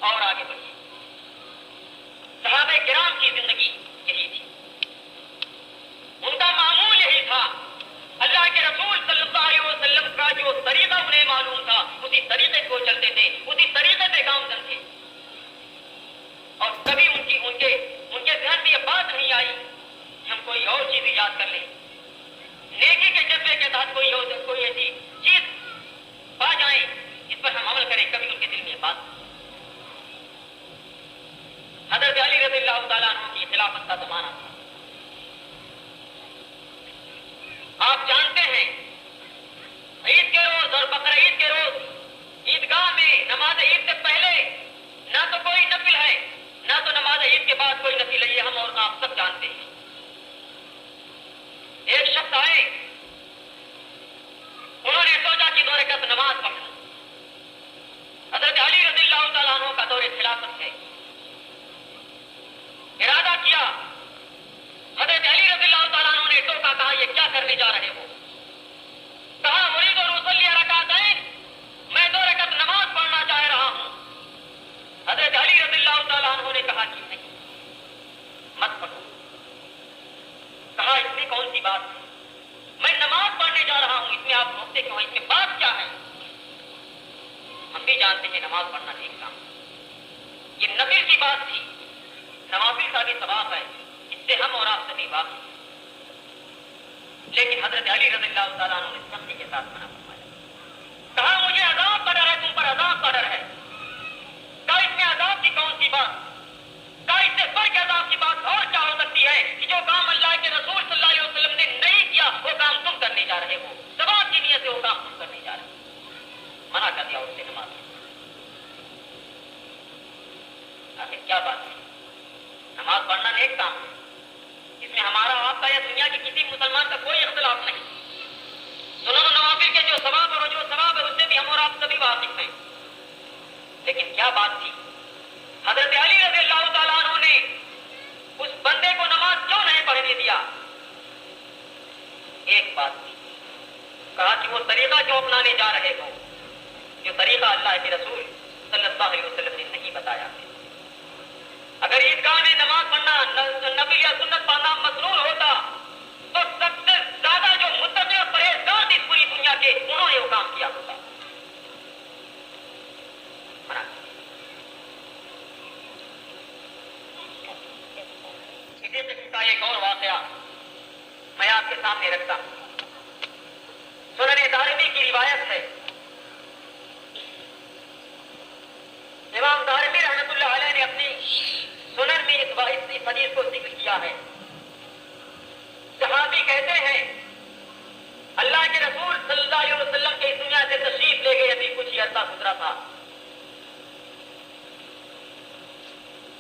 اور آگے بڑھیے. صحابہ کرام کی زندگی یہی تھی. ان کا معمول یہی تھا. اللہ کے رسول صلی اللہ علیہ وسلم کا جو طریقہ انہیں معلوم تھا اسی طریقے کو چلتے تھے اسی طریقے پہ کام کرتے تھے. اور کبھی ان کے ذہن میں یہ بات نہیں آئی کہ ہم کوئی اور چیز ایجاد کر لیں. نیکی کے جذبے کے تحت کوئی ایسی چیز پا جائیں جس پر ہم عمل کریں. کبھی ان کے دل میں یہ بات حضرت علی رضی اللہ تعالیٰ عنہ کی خلافت کا زمانہ تھا. عیدگاہ میں نماز عید سے پہلے نہ تو کوئی نفل ہے نہ تو نماز عید کے بعد کوئی نفل ہے، یہ ہم اور آپ سب جانتے ہیں۔ ایک شخص آئے، انہوں نے سوچا کہ 2 رکعت نماز پڑھوں۔ حضرت علی رضی اللہ تعالیٰ عنہ کا دور خلافت ہے، ارادہ کیا۔ حضرت علی رضی اللہ تعالیٰ عنہ نے ٹوکا، کہا یہ کیا کرنے جا رہے ہو؟ کہا اريد ان اصلي رکعتين، میں 2 رکعت نماز پڑھنا چاہ رہا ہوں۔ حضرت علی رضی اللہ تعالیٰ عنہ نے کہا کہ نہیں، مت پڑھو۔ کہا اس میں کون سی بات ہے، میں نماز پڑھنے جا رہا ہوں، اس میں آپ روکتے کیوں ہیں، اس میں بات کیا ہے؟ ہم بھی جانتے ہیں نماز پڑھنا ٹھیک کام، یہ نفل کی بات تھی، نوافل کا بھی ثواب ہے، اس سے ہم اور آپ سبھی واقف ہیں۔ لیکن حضرت علی رضی اللہ تعالیٰ عنہ نے سختی کے ساتھ منع فرمایا، کہا مجھے عذاب کا ڈر ہے، تم پر عذاب کا ڈر ہے۔ کہا اس میں عذاب کی کون سی بات؟ کہا اس سے بڑھ کے عذاب کی بات اور کیا ہو سکتی ہے کہ جو کام اللہ کے رسول صلی اللہ علیہ وسلم نے نہیں کیا وہ کام تم کرنے جا رہے ہو، ثواب کی نیت سے وہ کام تم کرنے جا رہے ہو۔ منع کر دیا اس سے نماز۔ آخر کیا بات ہے، نماز پڑھنا نیک کام ہے، اس میں ہمارا آپ کا یا دنیا کے کسی مسلمان کا کوئی اختلاف نہیں۔ سنن نوافل کے جو ثواب اور جو ثواب ہے اس سے بھی ہم اور آپ سبھی واقف ہیں۔ لیکن کیا بات تھی، حضرت علی رضی اللہ تعالیٰ عنہ نے اس بندے کو نماز کیوں نہیں پڑھنے دیا؟ ایک بات تھی، کہا کہ وہ طریقہ جو اپنانے جا رہے ہو، جو طریقہ اللہ کے رسول صلی اللہ علیہ وسلم نے نہیں بتایا ہے۔ اگر عیدگاہ میں نماز پڑھنا نفل یا سنت پڑھنا مسنون ہوتا تو سب سے زیادہ جو متقی اور پرہیزگار تھی پوری دنیا کے، انہوں نے وہ کام کیا ہوتا۔ اسی قسم کا ایک اور واقعہ میں آپ کے سامنے رکھتا ہوں۔ سنن دارمی کی روایت ہے، امام دارمی رحمۃ اللہ علیہ نے اپنی سنن میں اس حدیث کو ذکر کیا ہے۔ صحابی کہتے ہیں اللہ کے رسول صلی اللہ علیہ وسلم کے اس دنیا سے تشریف لے گئے، ابھی کچھ ہی عرصہ گزرا تھا۔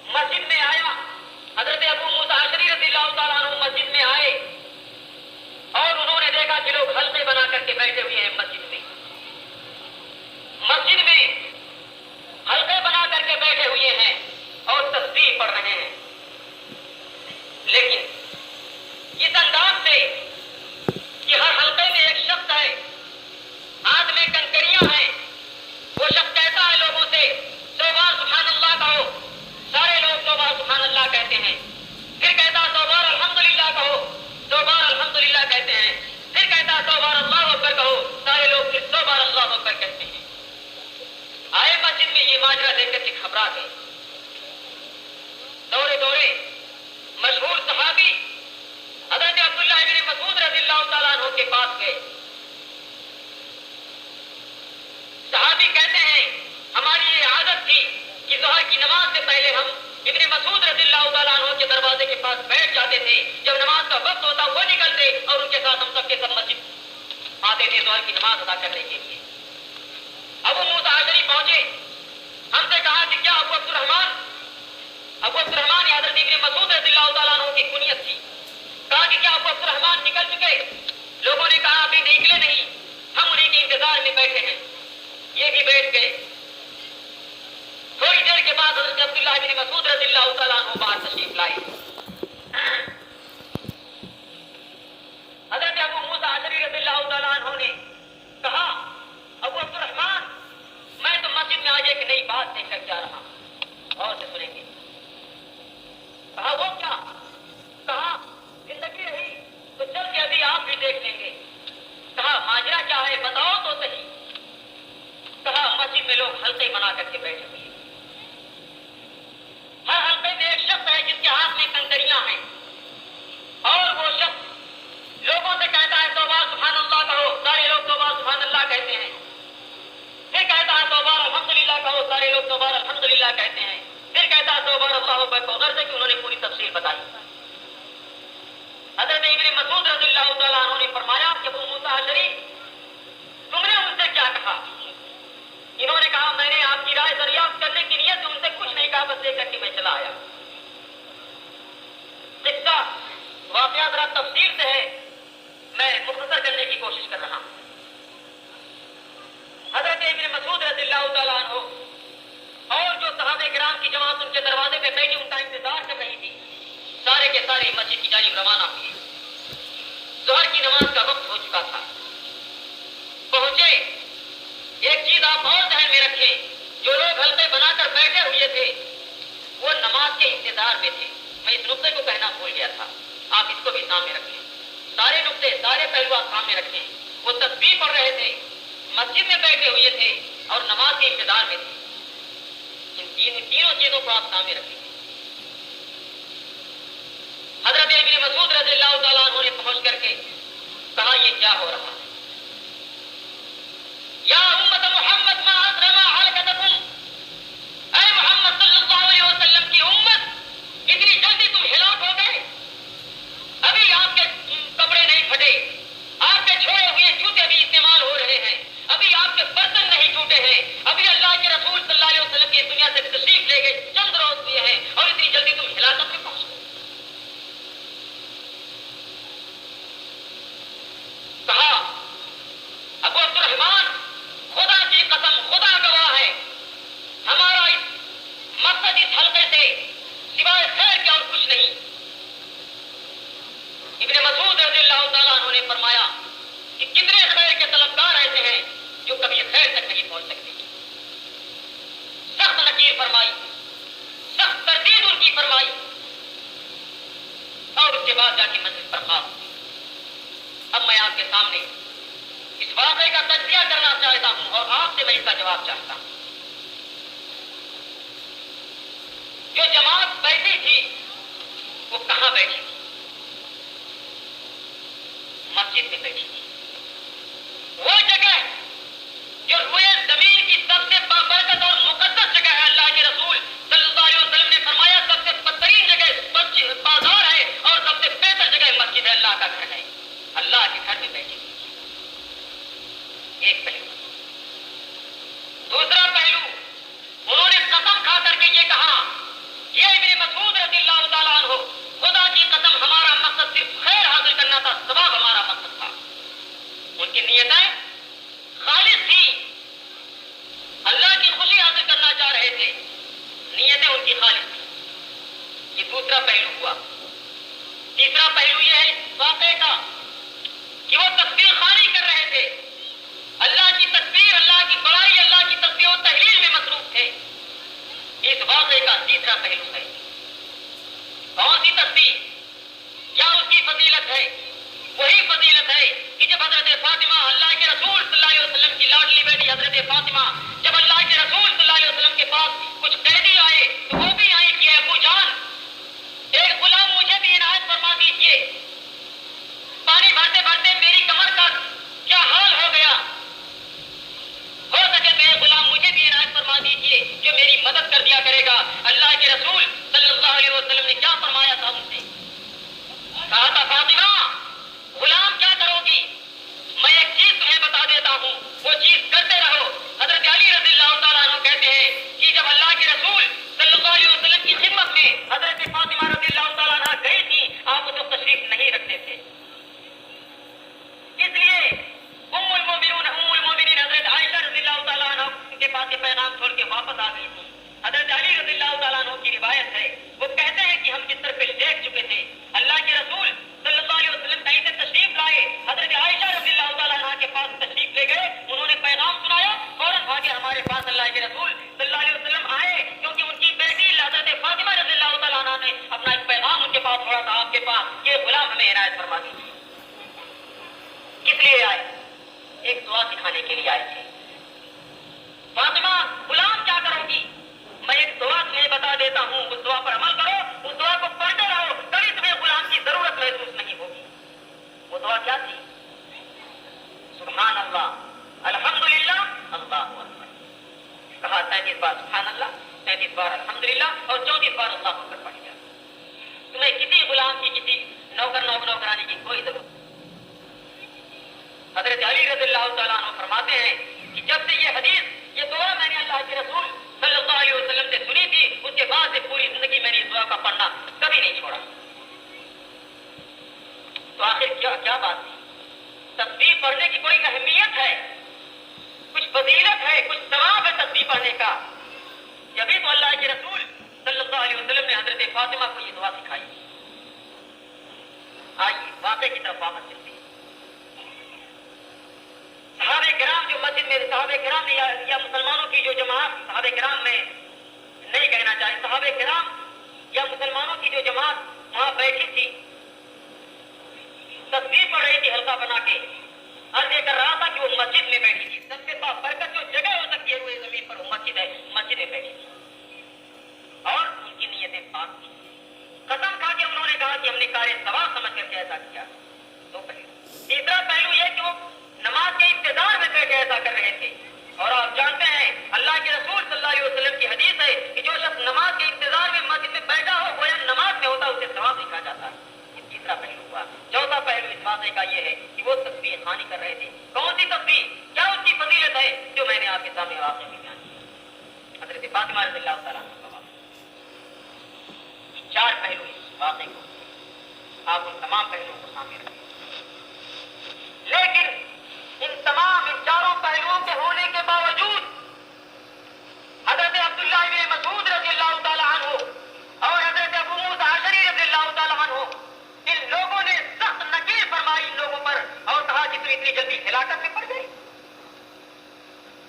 مسجد میں آیا، حضرت ابو موسیٰ اشعری رضی اللہ تعالیٰ عنہ مسجد میں آئے اور انہوں نے دیکھا کہ لوگ حلقے بنا کر کے بیٹھے ہوئے ہیں مسجد میں حلقے بنا کر کے بیٹھے ہوئے ہیں اور تسبیح پڑھ رہے ہیں، لیکن اس انداز سے کہ ہر حلقے میں ایک شخص ہے، ہاتھ میں کنکریاں ہیں، وہ شخص کہتا ہے لوگوں سے 100 بار سبحان اللہ کہو، سارے لوگ 100 بار سبحان اللہ کہتے ہیں، پھر کہتا 100 بار الحمدللہ کہو، 100 بار الحمدللہ کہتے ہیں، پھر کہتا 100 بار اللہ اکبر کہو، سارے لوگ پھر 100 بار اللہ اکبر کہتے ہیں۔ آئے مسجد میں یہ ماجرا دیکھ کر کے گھبرا گئے، دورے دورے مشہور صحابی حضرت عبداللہ ابن مسعود رضی اللہ تعالیٰ عنہ کے پاس گئے۔ صحابی کہتے ہیں ہماری یہ عادت تھی کہ ظہر کی نماز سے پہلے ہم ابن مسعود رضی اللہ تعالیٰ عنہ کے دروازے کے پاس بیٹھ جاتے تھے، جب نماز کا وقت ہوتا وہ نکلتے اور ان کے ساتھ ہم سب کے سب مسجد آتے تھے ظہر کی نماز ادا کرنے کے لیے۔ ابو موسیٰ اشعری پہنچے، ہم سے کہا کہ کیا ابو عبد الرحمن حضرت ابن مسعود رضی اللہ تعالیٰ عنہ کی کنیت تھی، کہا کہ کیا ابو عبد الرحمن نکل چکے؟ لوگوں نے کہا ابھی نکلے نہیں، ہم انہیں کے انتظار میں بیٹھے ہیں۔ یہ بھی بیٹھ گئے۔ تھوڑی دیر کے بعد حضرت عبداللہ ابن مسعود رضی اللہ تعالیٰ عنہ باہر تشریف لائے۔ حضرت ابو موسیٰ اشعری رضی اللہ تعالیٰ عنہ نے کہا ابو عبد الرحمن میں تو مسجد میں آج ایک نئی بات دیکھ کر جا رہا ہوں، اور سے سنیں گے۔ کہا وہ کیا؟ کہا زندگی رہی تو چل کے ابھی آپ بھی دیکھ لیں گے۔ کہا ماجرا کیا ہے بتاؤ تو صحیح۔ کہا مسجد میں لوگ حلقے بنا کر کے بیٹھے ہوئے، ہر حلقے میں ایک شخص ہے جس کے ہاتھ میں کنکریاں ہیں، اور وہ شخص لوگوں سے کہتا ہے 100 بار سبحان اللہ کہو، سارے لوگ 100 بار سبحان اللہ کہتے ہیں، پھر کہتا ہے 100 بار الحمدللہ کہو، سارے لوگ 100 بار الحمدللہ کہتے ہیں، پھر کہتا ہے 100 بار اللہ اکبر کہو، غرض ہے کہ انہوں نے پوری تفصیل بتائی۔ حضرت ابن مسعود رضی اللہ تعالیٰ عنہ نے فرمایا کہ ابو موسیٰ اشعری تم نے ان سے کیا کہا؟ انہوں نے کہا میں نے آپ کی رائے دریافت کرنے کی نیت سے ان سے کچھ نہیں کہا، بس لے کر کے میں چلا آیا۔ قصہ واقعہ ذرا تفصیل سے ہے، میں مختصر کرنے کی کوشش کر رہا ہوں۔ حضرت ابن مسعود رضی اللہ تعالیٰ عنہ اور جو صحابہ کرام کی جماعت ان کے دروازے پہ بیٹھی ان کا انتظار کر رہی تھی، سارے کے سارے مسجد کی جانب روانہ ہوئے۔ ظہر کی نماز کا وقت ہو چکا تھا، پہنچے۔ ایک چیز آپ اور ذہن میں رکھیں، جو لوگ حلقے بنا کر بیٹھے ہوئے تھے وہ نماز کے انتظار میں تھے۔ میں اس نقطے کو کہنا بھول گیا تھا، آپ اس کو بھی سامنے رکھیں، سارے نقطے سارے پہلو آپ سامنے رکھیں۔ وہ تسبیح پڑھ رہے تھے، مسجد میں بیٹھے ہوئے تھے اور نماز کے انتظار میں تھے۔ ان تینوں چیزوں کو آپ سامنے رکھیں۔ حضرت ابن مسعود رضی اللہ تعالیٰ عنہ نے پہنچ کر کے کہا یہ کیا ہو رہا ہے؟ یا امت محمد ما اکرم حلقتکم، اے محمد صلی اللہ علیہ وسلم کی امت، اتنی جلدی تم ہلاک ہو گئے؟ ابھی آپ کے کپڑے نہیں پھٹے، آپ کے چھوڑے ہوئے جوتے بھی استعمال ہو رہے ہیں، ابھی آپ کے برتن نہیں ٹوٹے ہیں، ابھی اللہ کے رسول صلی اللہ علیہ وسلم کی دنیا سے تشریف لے گئے چند روز ہوئے ہیں اور اتنی جلدی تم ہلاکت میں پہنچ گئے۔ کہا ابو عبد الرحمان، خدا کی قسم، خدا گواہ ہے، ہمارا اس مقصد اس حلقے سے سوائے خیر کے اور کچھ نہیں۔ ابن مسعود رضی اللہ تعالیٰ عنہ نے فرمایا کہ کتنے خیر کے طلبگار ایسے ہیں جو کبھی خیر تک نہیں پہنچ سکتے۔ سخت نکیر فرمائی، سخت تردید ان کی فرمائی اور اس کے بعد جا کے مسجد پر خواب ہوئی۔ اب میں آپ کے سامنے اس واقعے کا تجزیہ کرنا چاہتا ہوں اور آپ سے میں اس کا جواب چاہتا ہوں۔ جو جماعت بیٹھی تھی وہ کہاں بیٹھی تھی؟ مسجد میں بیٹھی تھی۔ وہ جگہ جو روئے زمین کی سب سے بابرکت اور مقدس جگہ ہے، اللہ کے رسول صلی اللہ علیہ وسلم نے فرمایا سب سے بدترین جگہ بازار ہے اور سب سے بہتر جگہ مسجد ہے، اللہ کا گھر ہے۔ اللہ کے گھر میں بیٹھی تھی۔ ایک پہلو۔ دوسرا پہلو، انہوں نے قسم کھا کر کے یہ کہا، یہ ابن مسعود رضی اللہ تعالیٰ عنہ، خدا کی قسم ہمارا مقصد صرف خیر حاصل کرنا تھا، ثواب ہمارا مقصد تھا۔ ان کی نیتیں خالص تھیں، اللہ کی خوشی حاصل کرنا چاہ رہے تھے، نیتیں ان کی خالص تھیں۔ یہ دوسرا پہلو ہوا۔ تیسرا پہلو یہ ہے اس واقعے کا کہ وہ تسبیح خوانی کر رہے تھے، اللہ کی تسبیح، اللہ کی بڑائی، اللہ کی تسبیح و تحلیل میں مصروف تھے۔ اس واقعے کا تیسرا پہلو ہے۔ کون سی تسبیح؟ کیا اس کی فضیلت ہے؟ وہی فضیلت ہے کہ جب حضرت فاطمہ، اللہ کے رسول صلی اللہ علیہ وسلم کی لاڈلی بیٹی حضرت فاطمہ، جب اللہ کے رسول صلی اللہ علیہ وسلم کے پاس کچھ قیدی آئے تو وہ بھی آئی کہ ابو جان، ایک غلام مجھے بھی عنایت فرما دیجیے، پانی بھرتے بھرتے میری کمر کا کیا حال ہو گیا، ہو سکے تو ایک غلام مجھے بھی عنایت فرما دیجیے جو میری مدد کر دیا کرے گا۔ اللہ کے رسول صلی اللہ علیہ وسلم نے کیا فرمایا تھا ان سے؟ کہا تھا فاطمہ غلام کیا کرو گی؟ میں ایک چیز تمہیں بتا دیتا ہوں، وہ چیز کرتے رہو۔ حضرت علی رضی اللہ تعالیٰ عنہ کہتے ہیں کہ جب اللہ کے رسول صلی اللہ علیہ وسلم کی خدمت میں حضرت فاطمہ رضی اللہ تعالیٰ عنہ گئی تھی، آپ تو تشریف نہیں رکھتے تھے، اس لیے ام المومنین حضرت عائشہ رضی اللہ تعالیٰ عنہ کے پاس یہ پیغام چھوڑ کے واپس آ گئی تھی۔ حضرت علی رضی اللہ تعالیٰ عنہ کی روایت ہے، وہ کہتے ہیں کہ ہم بستر پہ لیٹ چکے تھے، اللہ کے رسول صلی اللہ علیہ وسلم کہیں سے تشریف لائے، حضرت عائشہ رضی اللہ تعالیٰ عنہ کے پاس تشریف لے گئے، انہوں نے پیغام سنایا، فوراً بھاگے ہمارے پاس اللہ کے رسول صلی اللہ علیہ وسلم آئے، کیونکہ ان کی بیٹی حضرت فاطمہ رضی اللہ تعالیٰ عنہ نے اپنا ایک پیغام ان کے پاس چھوڑا تھا، آپ کے پاس یہ غلام ہمیں عنایت فرما دیجیے۔ کس لیے آئے؟ ایک دعا سکھانے کے لیے آئے تھے۔ فاطمہ غلام کیا کرو گی؟ میں ایک دعا تمہیں بتا دیتا ہوں، اس دعا پر عمل کرو، اس دعا کو پڑھتے رہو، کبھی تمہیں غلام کی ضرورت محسوس نہیں ہوگی۔ وہ دعا کیا تھی؟ سبحان اللہ، الحمدللہ، اللہ اکبر۔ کہا 33 بار سبحان اللہ، 33 بار الحمدللہ اور 34 بار اللہ اکبر پڑھ گیا۔ تمہیں کسی غلام کی، کسی نوکرانی کی کوئی ضرورت نہیں۔ حضرت علی رضی اللہ تعالیٰ عنہ فرماتے ہیں کہ جب سے یہ حدیث یہ دعا میں نے اللہ کے رسول صلی اللہ علیہ وسلم سے سنی تھی، اس کے بعد سے پوری زندگی میں نے اس دعا کا پڑھنا کبھی نہیں چھوڑا۔ تو آخر کیا بات تھی؟ تسبیح پڑھنے کی کوئی اہمیت ہے، کچھ فضیلت ہے، کچھ ثواب ہے تسبیح پڑھنے کا۔ جبھی تو اللہ کے رسول صلی اللہ علیہ وسلم نے حضرت فاطمہ کو یہ دعا سکھائی۔ آئیے واقعے کی طرف واپس چلتے ہیں۔ صحابہ کرام جو مسجد میں، صحابہ کرام نے یا مسلمانوں کی جو جماعت، صحابہ کرام میں نہیں کہنا چاہے، صحابہ کرام یا مسلمانوں کی جو جماعت وہاں بیٹھی تھی، تسبیح پڑھ رہی تھی حلقہ بنا کے، عرض یہ کر رہا تھا کہ وہ مسجد میں بیٹھی تھی۔ سب سے برکت جو جگہ ہو سکتی ہے وہ زمین پر وہ مسجد ہے، مسجد میں بیٹھی تھی اور ان کی نیتیں پاک تھی۔ قسم کھا کے انہوں نے کہا کہ ہم نے کار ثواب سمجھ کر کے ایسا کیا۔ دو پہلو۔ تیسرا پہلو یہ کہ وہ نماز کے انتظار میں بیٹھ کے ایسا کر رہے تھے، اور آپ جانتے ہیں اللہ کے رسول صلی اللہ علیہ وسلم کی حدیث ہے کہ جو شخص نماز کے انتظار میں مسجد میں بیٹھا ہو گویا نماز میں ہوتا اسے ثواب لکھا جاتا ہے۔ یہ تیسرا پہلو ہوا۔ چوتھا پہلو اس واقعے کا یہ ہے کہ وہ تسبیح خوانی کر رہے تھے۔ کون سی تسبیح؟ کیا اس کی فضیلت ہے جو میں نے آپ کے سامنے واقعے میں بیان کیا؟ حضرت فاطمہ رضی اللہ تعالیٰ عنہ کا واقعہ۔ چار پہلو اس واقعے کو، آپ ان تمام پہلوؤں کو سامنے رکھیں، لیکن ان تمام ان چاروں پہلوؤں کے ہونے کے باوجود حضرت عبداللہ بن مسعود رضی اللہ تعالیٰ عنہ اور حضرت ابو موسیٰ اشعری رضی اللہ تعالیٰ عنہ، ان لوگوں نے سخت نکیر فرمائی ان لوگوں پر اور کہا کہ تم اتنی جلدی ہلاکت میں پڑ گئی۔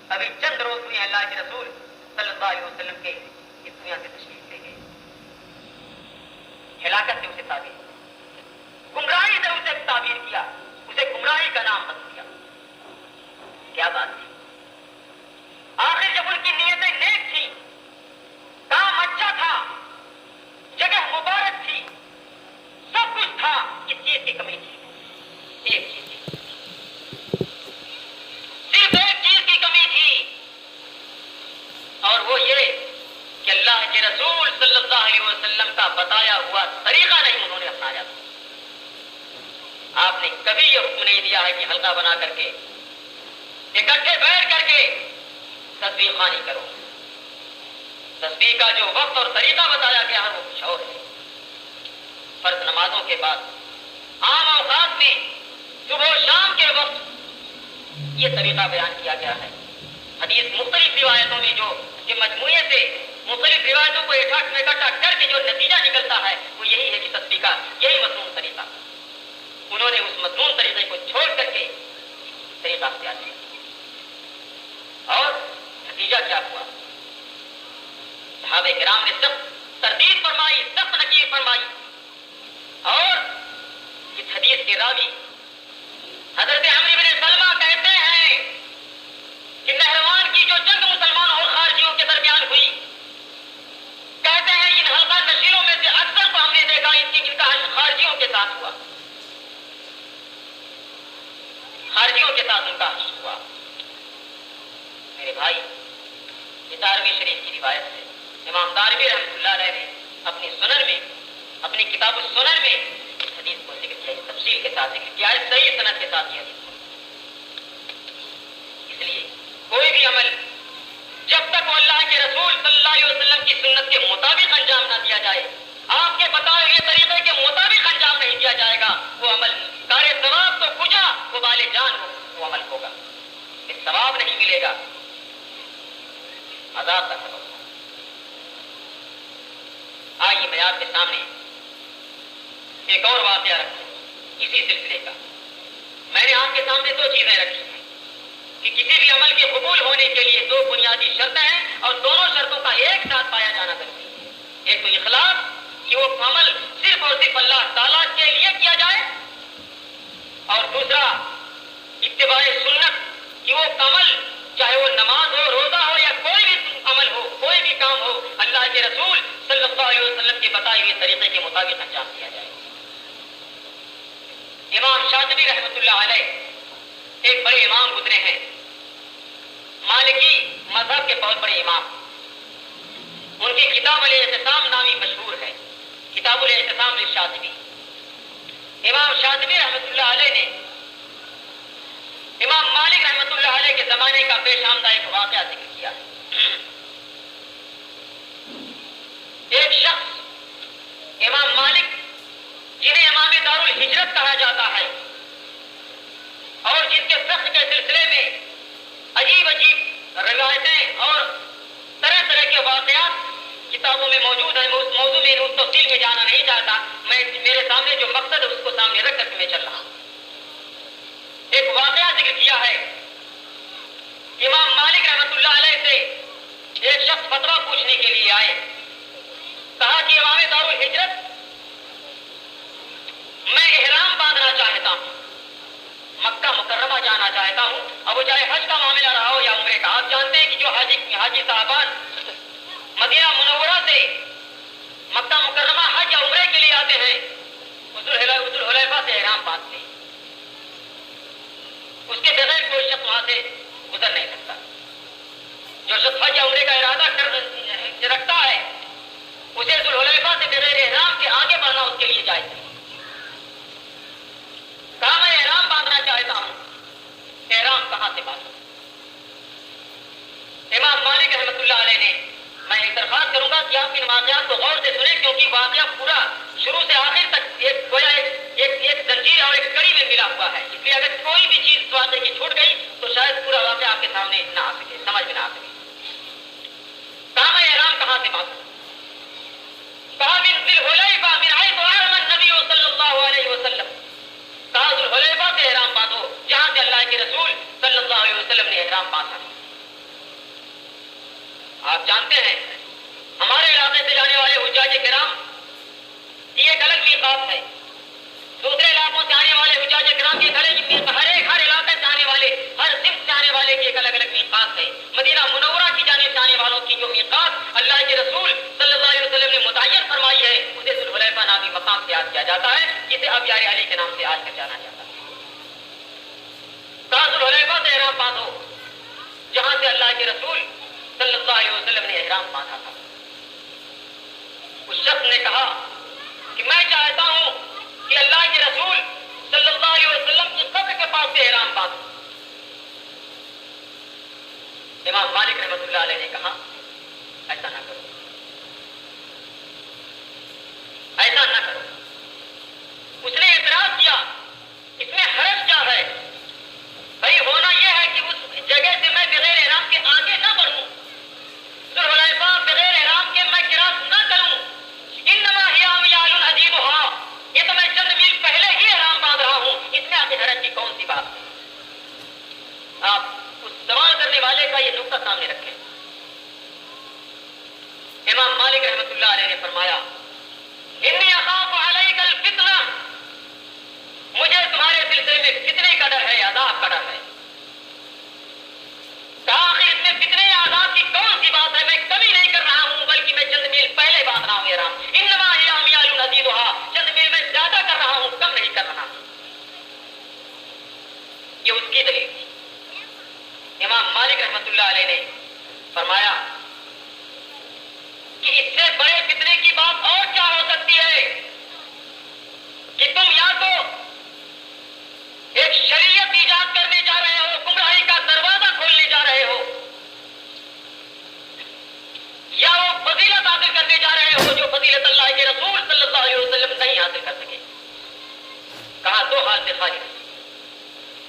ابھی چند روز ہوئے اللہ کے رسول صلی اللہ علیہ وسلم کے اس دنیا سے تشریف لے گئے۔ ہلاکت سے اسے تعبیر، گمراہی سے اسے تعبیر کیا، اسے گمراہی کا نام مت دیا۔ کیا بات تھی؟ آخر جب ان کی نیتیں نیک تھی، کام اچھا تھا، جگہ مبارک تھی، سب کچھ تھا، کس چیز کی کمی تھی؟ ایک چیز کی، صرف ایک چیز کی کمی تھی، اور وہ یہ کہ اللہ کے رسول صلی اللہ علیہ وسلم کا بتایا ہوا طریقہ نہیں انہوں نے اپنایا تھا۔ آپ نے کبھی یہ حکم نہیں دیا ہے کہ حلقہ بنا کر کے اکٹھے بیٹھ کر کے تسبیح خوانی کرو۔ تسبیح کا جو وقت اور طریقہ بتایا گیا ہے وہ کچھ اور ہے۔ فرض نمازوں کے بعد عام اوقات میں صبح و شام کے وقت یہ طریقہ بیان کیا گیا ہے۔ حدیث مختلف روایتوں میں جو مجموعے سے مختلف روایتوں کو اکٹھا کر کے جو نتیجہ نکلتا ہے وہ یہی ہے کہ تسبیح کا یہی مضمون طریقہ، انہوں نے اس مضمون طریقے کو چھوڑ کر کے طریقہ اختیار کیا، اور نتیجہ کیا ہوا؟ صحابہ کرام نے سخت تردید فرمائی، سخت نکیر فرمائی، اور اس حدیث کے راوی حضرت عمرو بن سلمہ کہتے ہیں کہ نہروان کی جو جنگ مسلمانوں اور خارجیوں کے درمیان ہوئی، کہتے ہیں ان حلقہ نشینوں میں سے اکثر کو ہم نے دیکھا ان کا خارجیوں کے ساتھ ہوا، خارجیوں کے ساتھ ان کا حشر ہوا۔ میرے بھائی، یہ دارمی شریف کی روایت ہے، امام دارمی رحمۃ اللہ علیہ نے اپنی سنن میں، اپنی کتاب السنن میں اس حدیث کو ذکر کیا، تفصیل کے ساتھ ذکر کیا ہے، صحیح سند کے ساتھ یہ حدیث۔ اس لیے کوئی بھی عمل جب تک وہ اللہ کے رسول صلی اللہ علیہ وسلم کی سنت کے مطابق انجام نہ دیا جائے، آپ کے بتائے ہوئے طریقے کے مطابق انجام نہیں دیا جائے گا، وہ عمل کار ثواب تو کجا وہ بال جان وہ عمل ہوگا، اس ثواب نہیں ملے گا، عذاب کا سبب ہوگا۔ آئیے میں آپ کے سامنے ایک اور واقعہ رکھوں اسی سلسلے کا۔ میں نے آپ کے سامنے دو چیزیں رکھی ہیں کہ کسی بھی عمل کے قبول ہونے کے لیے دو بنیادی شرطیں ہیں، اور دونوں شرطوں کا ایک ساتھ پایا جانا ضروری ہے۔ ایک تو اخلاص کہ وہ عمل صرف اور صرف اللہ تعالیٰ کے لیے کیا جائے، اور دوسرا اتباع سنت کہ وہ عمل چاہے وہ نماز ہو، روزہ ہو، یا کوئی بھی عمل ہو، کوئی بھی کام ہو، اللہ کے رسول صلی اللہ علیہ وسلم کے بتائے ہوئے طریقے کے مطابق انجام دیا جائے۔ امام شاطبی رحمۃ اللہ علیہ ایک بڑے امام گزرے ہیں، مالکی مذہب کے بہت بڑے امام۔ ان کی کتاب الاعتصام نامی مشہور ہے، کتاب الاعتصام للشاطبی۔ امام شاطبی رحمۃ اللہ علیہ نے امام مالک رحمۃ اللہ علیہ کے زمانے کا پیش آمدہ ایک واقعہ ذکر کیا ہے. ایک شخص امام مالک جنہیں امام دارالہجرت کہا جاتا ہے اور جن کے فقہ کے سلسلے میں عجیب عجیب روایتیں اور طرح طرح کے واقعات کتابوں میں موجود ہیں. اس موضوع میں اس تفصیل میں جانا نہیں چاہتا. میرے سامنے جو مقصد ہے اس کو سامنے رکھ کر کے میں چل رہا ہوں. ایک واقعہ ذکر کیا ہے. امام مالک رحمۃ اللہ علیہ سے ایک شخص فتویٰ پوچھنے کے لیے آئے. کہا کہ امام دارالہجرت میں احرام باندھنا چاہتا ہوں, مکہ مکرمہ جانا چاہتا ہوں. اب وہ چاہے حج کا معاملہ رہا ہو یا عمرے کا. آپ جانتے ہیں کہ جو حاجی صاحبان مدینہ منورہ سے مکہ مکرمہ حج یا عمرے کے لیے آتے ہیں ذوالحلیفہ سے احرام باندھتے ہیں. اس کے بغیر کوئی شخص وہاں سے گزر نہیں سکتا. جو شخص حج یا عمرے کا ارادہ رکھتا ہے اسے ذوالحلیفہ سے بغیر احرام کے آگے بڑھنا اس کے لیے جائز نہیں. کہا میں احرام باندھنا چاہتا ہوں. احرام کہاں سے باندھوں؟ امام مالک رحمۃ اللہ علیہ نے, میں ایک درخواست کروں گا کہ آپ ان واقعات کو غور سے سنیں کیونکہ واقعہ پورا شروع سے آخر تک ایک زنجیر اور ایک کڑی میں ملا ہوا ہے. اس لیے اگر کوئی بھی چیز واقعے کی چھوٹ گئی تو شاید پورا واقعہ آپ کے سامنے نہ آ سکے, سمجھ میں نہ آ سکے. کہا میں احرام کہاں سے باندھوں؟ کہا من ذوالحلیفہ من حیث احرم النبی صلی اللہ علیہ وسلم. کہا ذوالحلیفہ سے احرام باندھو جہاں سے اللہ کے رسول صلی اللہ علیہ وسلم نے احرام باندھا. آپ جانتے ہیں ہمارے علاقے سے جانے والے حجاج کرام کی ایک الگ میقات ہے. دوسرے علاقوں سے آنے والے حجاج کرام کی ہر علاقے سے آنے والے, ہر صنف سے آنے والے کی ایک الگ الگ میقات ہے. مدینہ منورہ کی جانب سے آنے والوں کی جو میقات اللہ کے رسول صلی اللہ علیہ وسلم نے متعین فرمائی ہے اسے ذوالحلیفہ نامی مقام سے یاد کیا جاتا ہے, جسے اب یار علی کے نام سے آج کر جانا جاتا ہے. کہا ذوالحلیفہ سے احرام باندھو جہاں سے اللہ کے رسول صلی اللہ علیہ وسلم نے احرام باندھا تھا. اس شخص نے کہا کہ میں چاہتا ہوں کہ اللہ کے رسول صلی اللہ علیہ وسلم کی قبر کے پاس سے احرام باندھوں. امام مالک رحمۃ اللہ علیہ نے کہا ایسا نہ کرو, ایسا نہ کرو. اس نے اعتراض کیا اس میں حرج کیا ہے؟ بھائی ہونا یہ ہے کہ اس جگہ سے میں بغیر احرام کے آگے نہ بڑھوں, ذوالحلیفہ بغیر احرام کے میں کراس نہ کروں. انما ہی امیال عدیدھا, یہ تو میں چند میل پہلے ہی احرام باندھ رہا ہوں, اس میں آگے حرج کی کون سی بات ہے؟ آپ اس سوال کرنے والے کا یہ نقطہ سامنے رکھیں. امام مالک رحمۃ اللہ علیہ نے فرمایا انی اخاف علیک الفتنہ, مجھے تمہارے سلسلے میں فتنے کا ڈر ہے, عذاب کا ڈر ہے. آخر اس میں فتنے یا عذاب کی کون سی بات ہے؟ میں کمی نہیں کر رہا ہوں بلکہ میں چند میل پہلے باندھ رہا ہوں احرام. انما ہی امیال عدیدھا, چند میل میں زیادہ کر رہا ہوں, کم نہیں کر رہا ہوں. یہ اس کی دلیل تھی. امام مالک رحمۃ اللہ علیہ نے فرمایا کہ اس سے بڑے فتنے کی بات اور کیا ہو سکتی ہے کہ تم یا تو ایک شریعت ایجاد کرنے جا رہے ہو, گمراہی کا دروازہ کھولنے جا رہے ہو, یا وہ فضیلت حاصل کرنے جا رہے ہو جو فضیلت اللہ کے رسول صلی اللہ علیہ وسلم نہیں حاصل کر سکے. کہا دو حال سے خالی,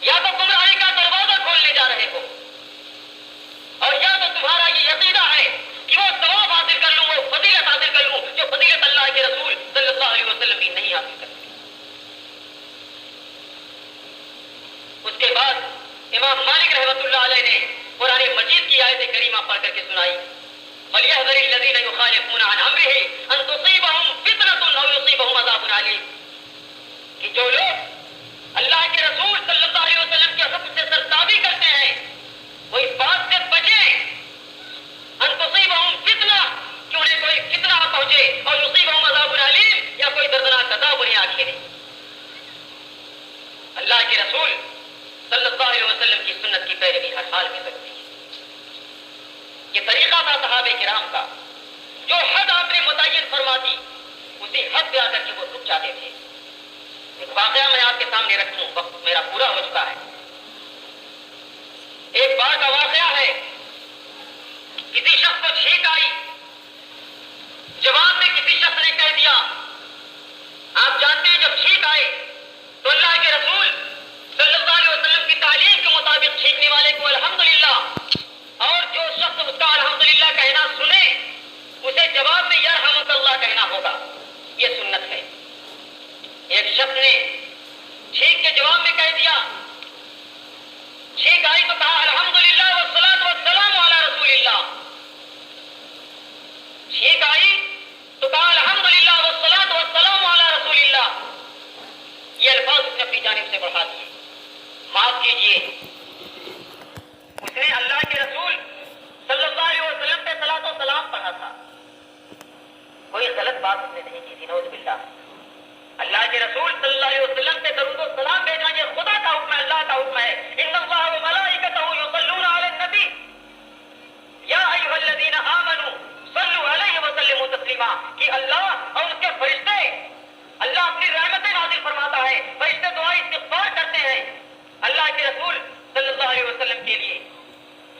یا تو گمراہی کا دروازہ کھولنے جا رہے ہو اور یا تو تمہارا یہ عقیدہ ہے کہ وہ ثواب حاصل کر لوں, وہ فضیلت حاصل کر لوں جو فضیلت اللہ کے رسول صلی اللہ علیہ وسلم بھی نہیں حاصل کر سکے. اس کے بعد امام مالک رحمۃ اللہ علیہ نے قرآن مجید کی آیت کریمہ پڑھ کر کے سنائی وَلْيَحْذَرِ الَّذِينَ يُخَالِفُونَ عَنْ أَمْرِهِ أَن تُصِيبَهُمْ فِتْنَةٌ أَوْ يُصِيبَهُمْ عَذَابٌ أَلِيمٌ. کہ جو لوگ اللہ کے رسول صلی اللہ علیہ وسلم کے حکم سے سرتابی کرتے ہیں وہ اس بات سے بچیں ان تصیبہم فتنہ, کہ انہیں کوئی فتنہ پہنچے, اور یصیبہم عذاب علیم, یا کوئی دردناک عذاب انہیں آ گھیرے. اللہ کے رسول صلی اللہ علیہ وسلم کی سنت کی پیروی ہر حال میں ضروری ہے. یہ طریقہ تھا صحابہ کرام کا, جو حد آپ نے متعین فرما دی اسی حد پہ آ کر کے وہ رک جاتے تھے. ایک واقعہ میں آپ کے سامنے رکھوں, وقت میرا پورا ہو چکا ہے. ایک بات بہار کا واقعہ ہے، کسی شخص کو چھینک آئی، جواب میں کسی شخص نے کہہ دیا، آپ جانتے ہیں جب چھینک آئے تو اللہ کے رسول صلی اللہ علیہ وسلم کی تعلیم کے مطابق چھینکنے والے کو الحمدللہ، اور جو شخص اس کا الحمدللہ کہنا سنے اسے جواب میں یرحمک اللہ کہنا ہوگا، یہ سنت ہے۔ ایک شخص نے چھینک کے جواب میں کہہ دیا، چھینک آئی تو کہا الحمدللہ والصلاۃ والسلام علی رسول اللہ، چھینک آئی تو کہا الحمدللہ والصلاۃ والسلام علی رسول اللہ، یہ الفاظ اس نے اپنی جانب سے بڑھا دیے۔ معاف کیجیے، اس نے اللہ کے رسول صلی اللہ علیہ وسلم پہ صلاۃ و سلام پڑھا تھا، کوئی غلط بات اس نے نہیں کی تھی، نعوذ باللہ۔ اللہ کے رسول صلی اللہ علیہ وسلم پہ درود و سلام بھیجنا یہ خدا کا حکم ہے، اللہ کا حکم ہے۔ ان اللہ وملائکتہ یصلون علی النبی یا ایھا الذین آمنوا صلوا علیہ وسلموا تسلیما، کہ اللہ اور اس کے فرشتے، اللہ اپنی رحمتیں نازل فرماتا ہے، فرشتے دعا استغفار کرتے ہیں اللہ کے رسول صلی اللہ علیہ وسلم کے لیے۔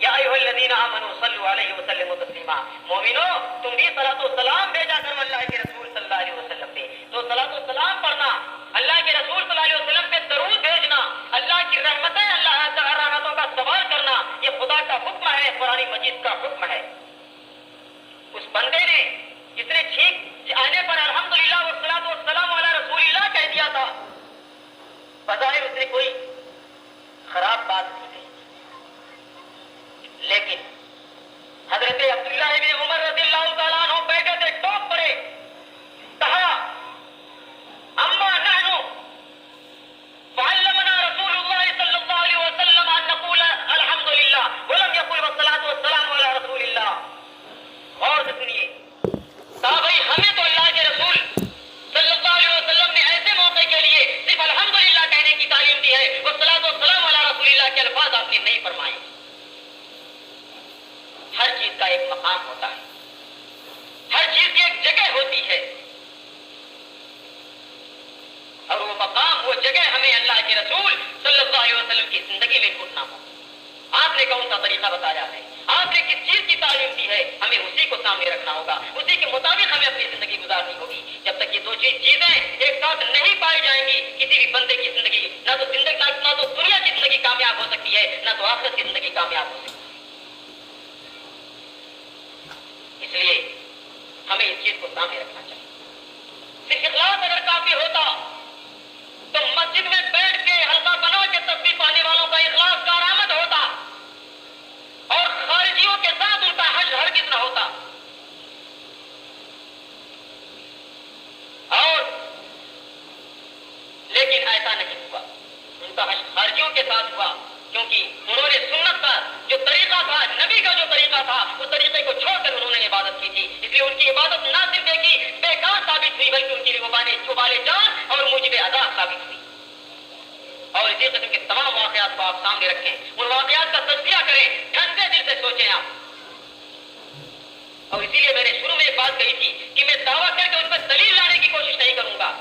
یا ایھا الذین آمنوا صلوا علیہ وسلموا تسلیما، مومنو تم بھی صلاۃ و سلام بھیجا کرو اللہ کے رسول صلی اللہ علیہ وسلم پہ۔ تو صلاۃ و سلام پڑھنا، اللہ کے رسول صلی اللہ علیہ وسلم پہ درود بھیجنا، اللہ کی رحمتیں، اللہ تعالی رحمتوں کا سوال کرنا، یہ خدا کا حکم ہے، قرآن مجید کا حکم ہے۔ اس بندے نے جس نے چھینک آنے پر الحمدللہ والصلاۃ والسلام علی رسول اللہ کہہ دیا تھا، بظاہر اس نے کوئی خراب بات نہیں کہی، لیکن حضرت عبداللہ بن عمر رضی اللہ تعالیٰ عنہ بیٹھے تھے، ٹوپ پڑے، کہا اما نحن فعلمنا رسول اللہ صلی اللہ علیہ وسلم ان نقول الحمدللہ ولم یقل والصلاۃ والسلام علی رسول اللہ۔ غور سے سنیے، کہا بھائی ہمیں تو اللہ کے رسول صلی اللہ علیہ وسلم نے ایسے موقع کے لیے صرف الحمدللہ کہنے کی تعلیم دی ہے، والصلاۃ والسلام علی رسول اللہ کے الفاظ آپ نے نہیں فرمائے۔ ہر چیز کا ایک مقام ہوتا ہے، ہر چیز کی ایک جگہ ہوتی ہے، اور وہ مقام، وہ جگہ ہمیں اللہ کے رسول صلی اللہ علیہ وسلم کی زندگی میں ڈھونڈنا ہوگا۔ آپ نے کون سا طریقہ بتایا ہے، آپ نے کس چیز کی تعلیم دی ہے، ہمیں اسی کو سامنے رکھنا ہوگا، اسی کے مطابق ہمیں اپنی زندگی گزارنی ہوگی۔ جب تک یہ دو چیزیں ایک ساتھ نہیں پائی جائیں گی، کسی بھی بندے کی زندگی نہ تو دنیا کی زندگی کامیاب ہو سکتی ہے، نہ تو آخرت کی زندگی کامیاب ہو سکتی ہے۔ اس لیے ہمیں اس چیز کو سامنے رکھنا چاہیے۔ صرف اخلاص اگر کافی ہوتا تو مسجد میں بیٹھ کے حلقہ بنا کے تسبیح پانے والوں کا اخلاص کارآمد ہوتا، اور خارجیوں کے ساتھ ان کا حشر ہرگز نہ ہوتا۔ اور لیکن ایسا نہیں ہوا، ان کا حشر خارجیوں کے ساتھ ہوا، کیونکہ انہوں نے سنت کا جو طریقہ تھا، نبی کا جو طریقہ تھا، اس طریقے کو چھوڑ کر انہوں نے عبادت کی تھی، اس لیے ان کی عبادت نہ صرف ایک بیکار ثابت ہوئی بلکہ ان کے لیے وبال جان اور موجب عذاب ثابت ہوئی۔ اور اسی قسم کے تمام واقعات کو آپ سامنے رکھیں، ان واقعات کا تجزیہ کریں، ٹھنڈے دل سے سوچیں آپ۔ اور اسی لیے میں نے شروع میں ایک بات کہی تھی کہ میں دعویٰ کر کے ان پر دلیل لانے کی کوشش نہیں کروں گا،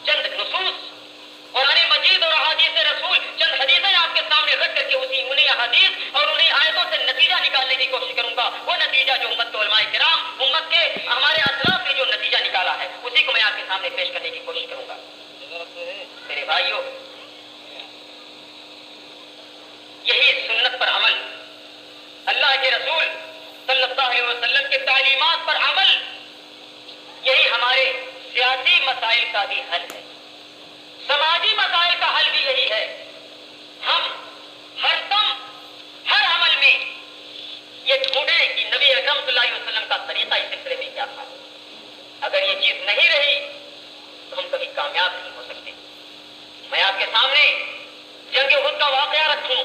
چند نصوص قرآن مجید اور احادیث رسول، چند حدیثیں آپ کے سامنے رکھ کر کے انہیں احادیث اور انہیں آیتوں سے نتیجہ نکالنے کی کوشش کروں گا، وہ نتیجہ جو امت کے علماء کرام، امت کے ہمارے اسلاف نے جو نتیجہ نکالا ہے، اسی کو میں آپ کے سامنے پیش کرنے کی کوشش کروں گا۔ میرے بھائیوں، یہی سنت پر عمل، اللہ کے رسول صلی اللہ علیہ وسلم کی تعلیمات پر عمل، یہی ہمارے سیاسی مسائل کا بھی حل ہے، سماجی مسائل کا حل بھی یہی ہے۔ ہم ہر دم ہر عمل میں یہ ڈھونڈیں کہ نبی اکرم صلی اللہ علیہ وسلم کا طریقہ اس سلسلے میں کیا تھا۔ اگر یہ چیز نہیں رہی تو ہم کبھی کامیاب نہیں ہو سکتے۔ میں آپ کے سامنے جنگ احد کا واقعہ رکھوں۔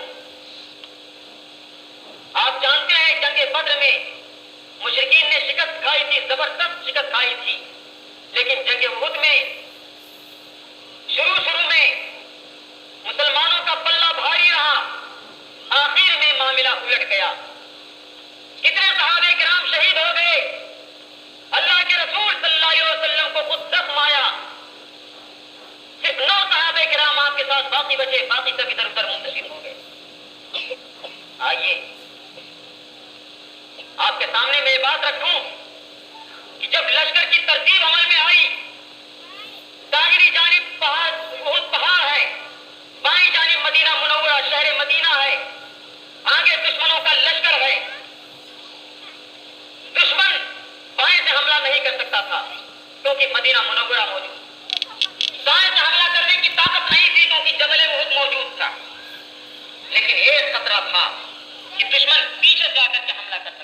آپ جانتے ہیں جنگ بدر میں مشرکین نے شکست کھائی تھی، زبردست شکست کھائی تھی، لیکن جنگ احد میں شروع میں مسلمانوں کا پلہ بھاری رہا، آخر میں معاملہ الٹ گیا، کتنے صحابہ کرام شہید ہو گئے، اللہ کے رسول صلی اللہ علیہ وسلم کو خود زخم آیا، صرف 9 صحابہ کرام آپ کے ساتھ باقی بچے، باقی سب ادھر ادھر منتشر ہو گئے۔ آئیے آپ کے سامنے میں یہ بات رکھوں کہ جب لشکر کی ترتیب عمل میں آئی، دائری جانب بہت پہاڑ ہے، بائیں جانب مدینہ منورہ شہر مدینہ ہے، آگے دشمنوں کا لشکر ہے، دشمن بائیں سے حملہ نہیں کر سکتا تھا کیونکہ مدینہ منورہ موجود، دائیں سے حملہ کرنے کی طاقت نہیں تھی کیونکہ جبل احد موجود تھا، لیکن ایک خطرہ تھا کہ دشمن پیچھے جا کر کے حملہ کر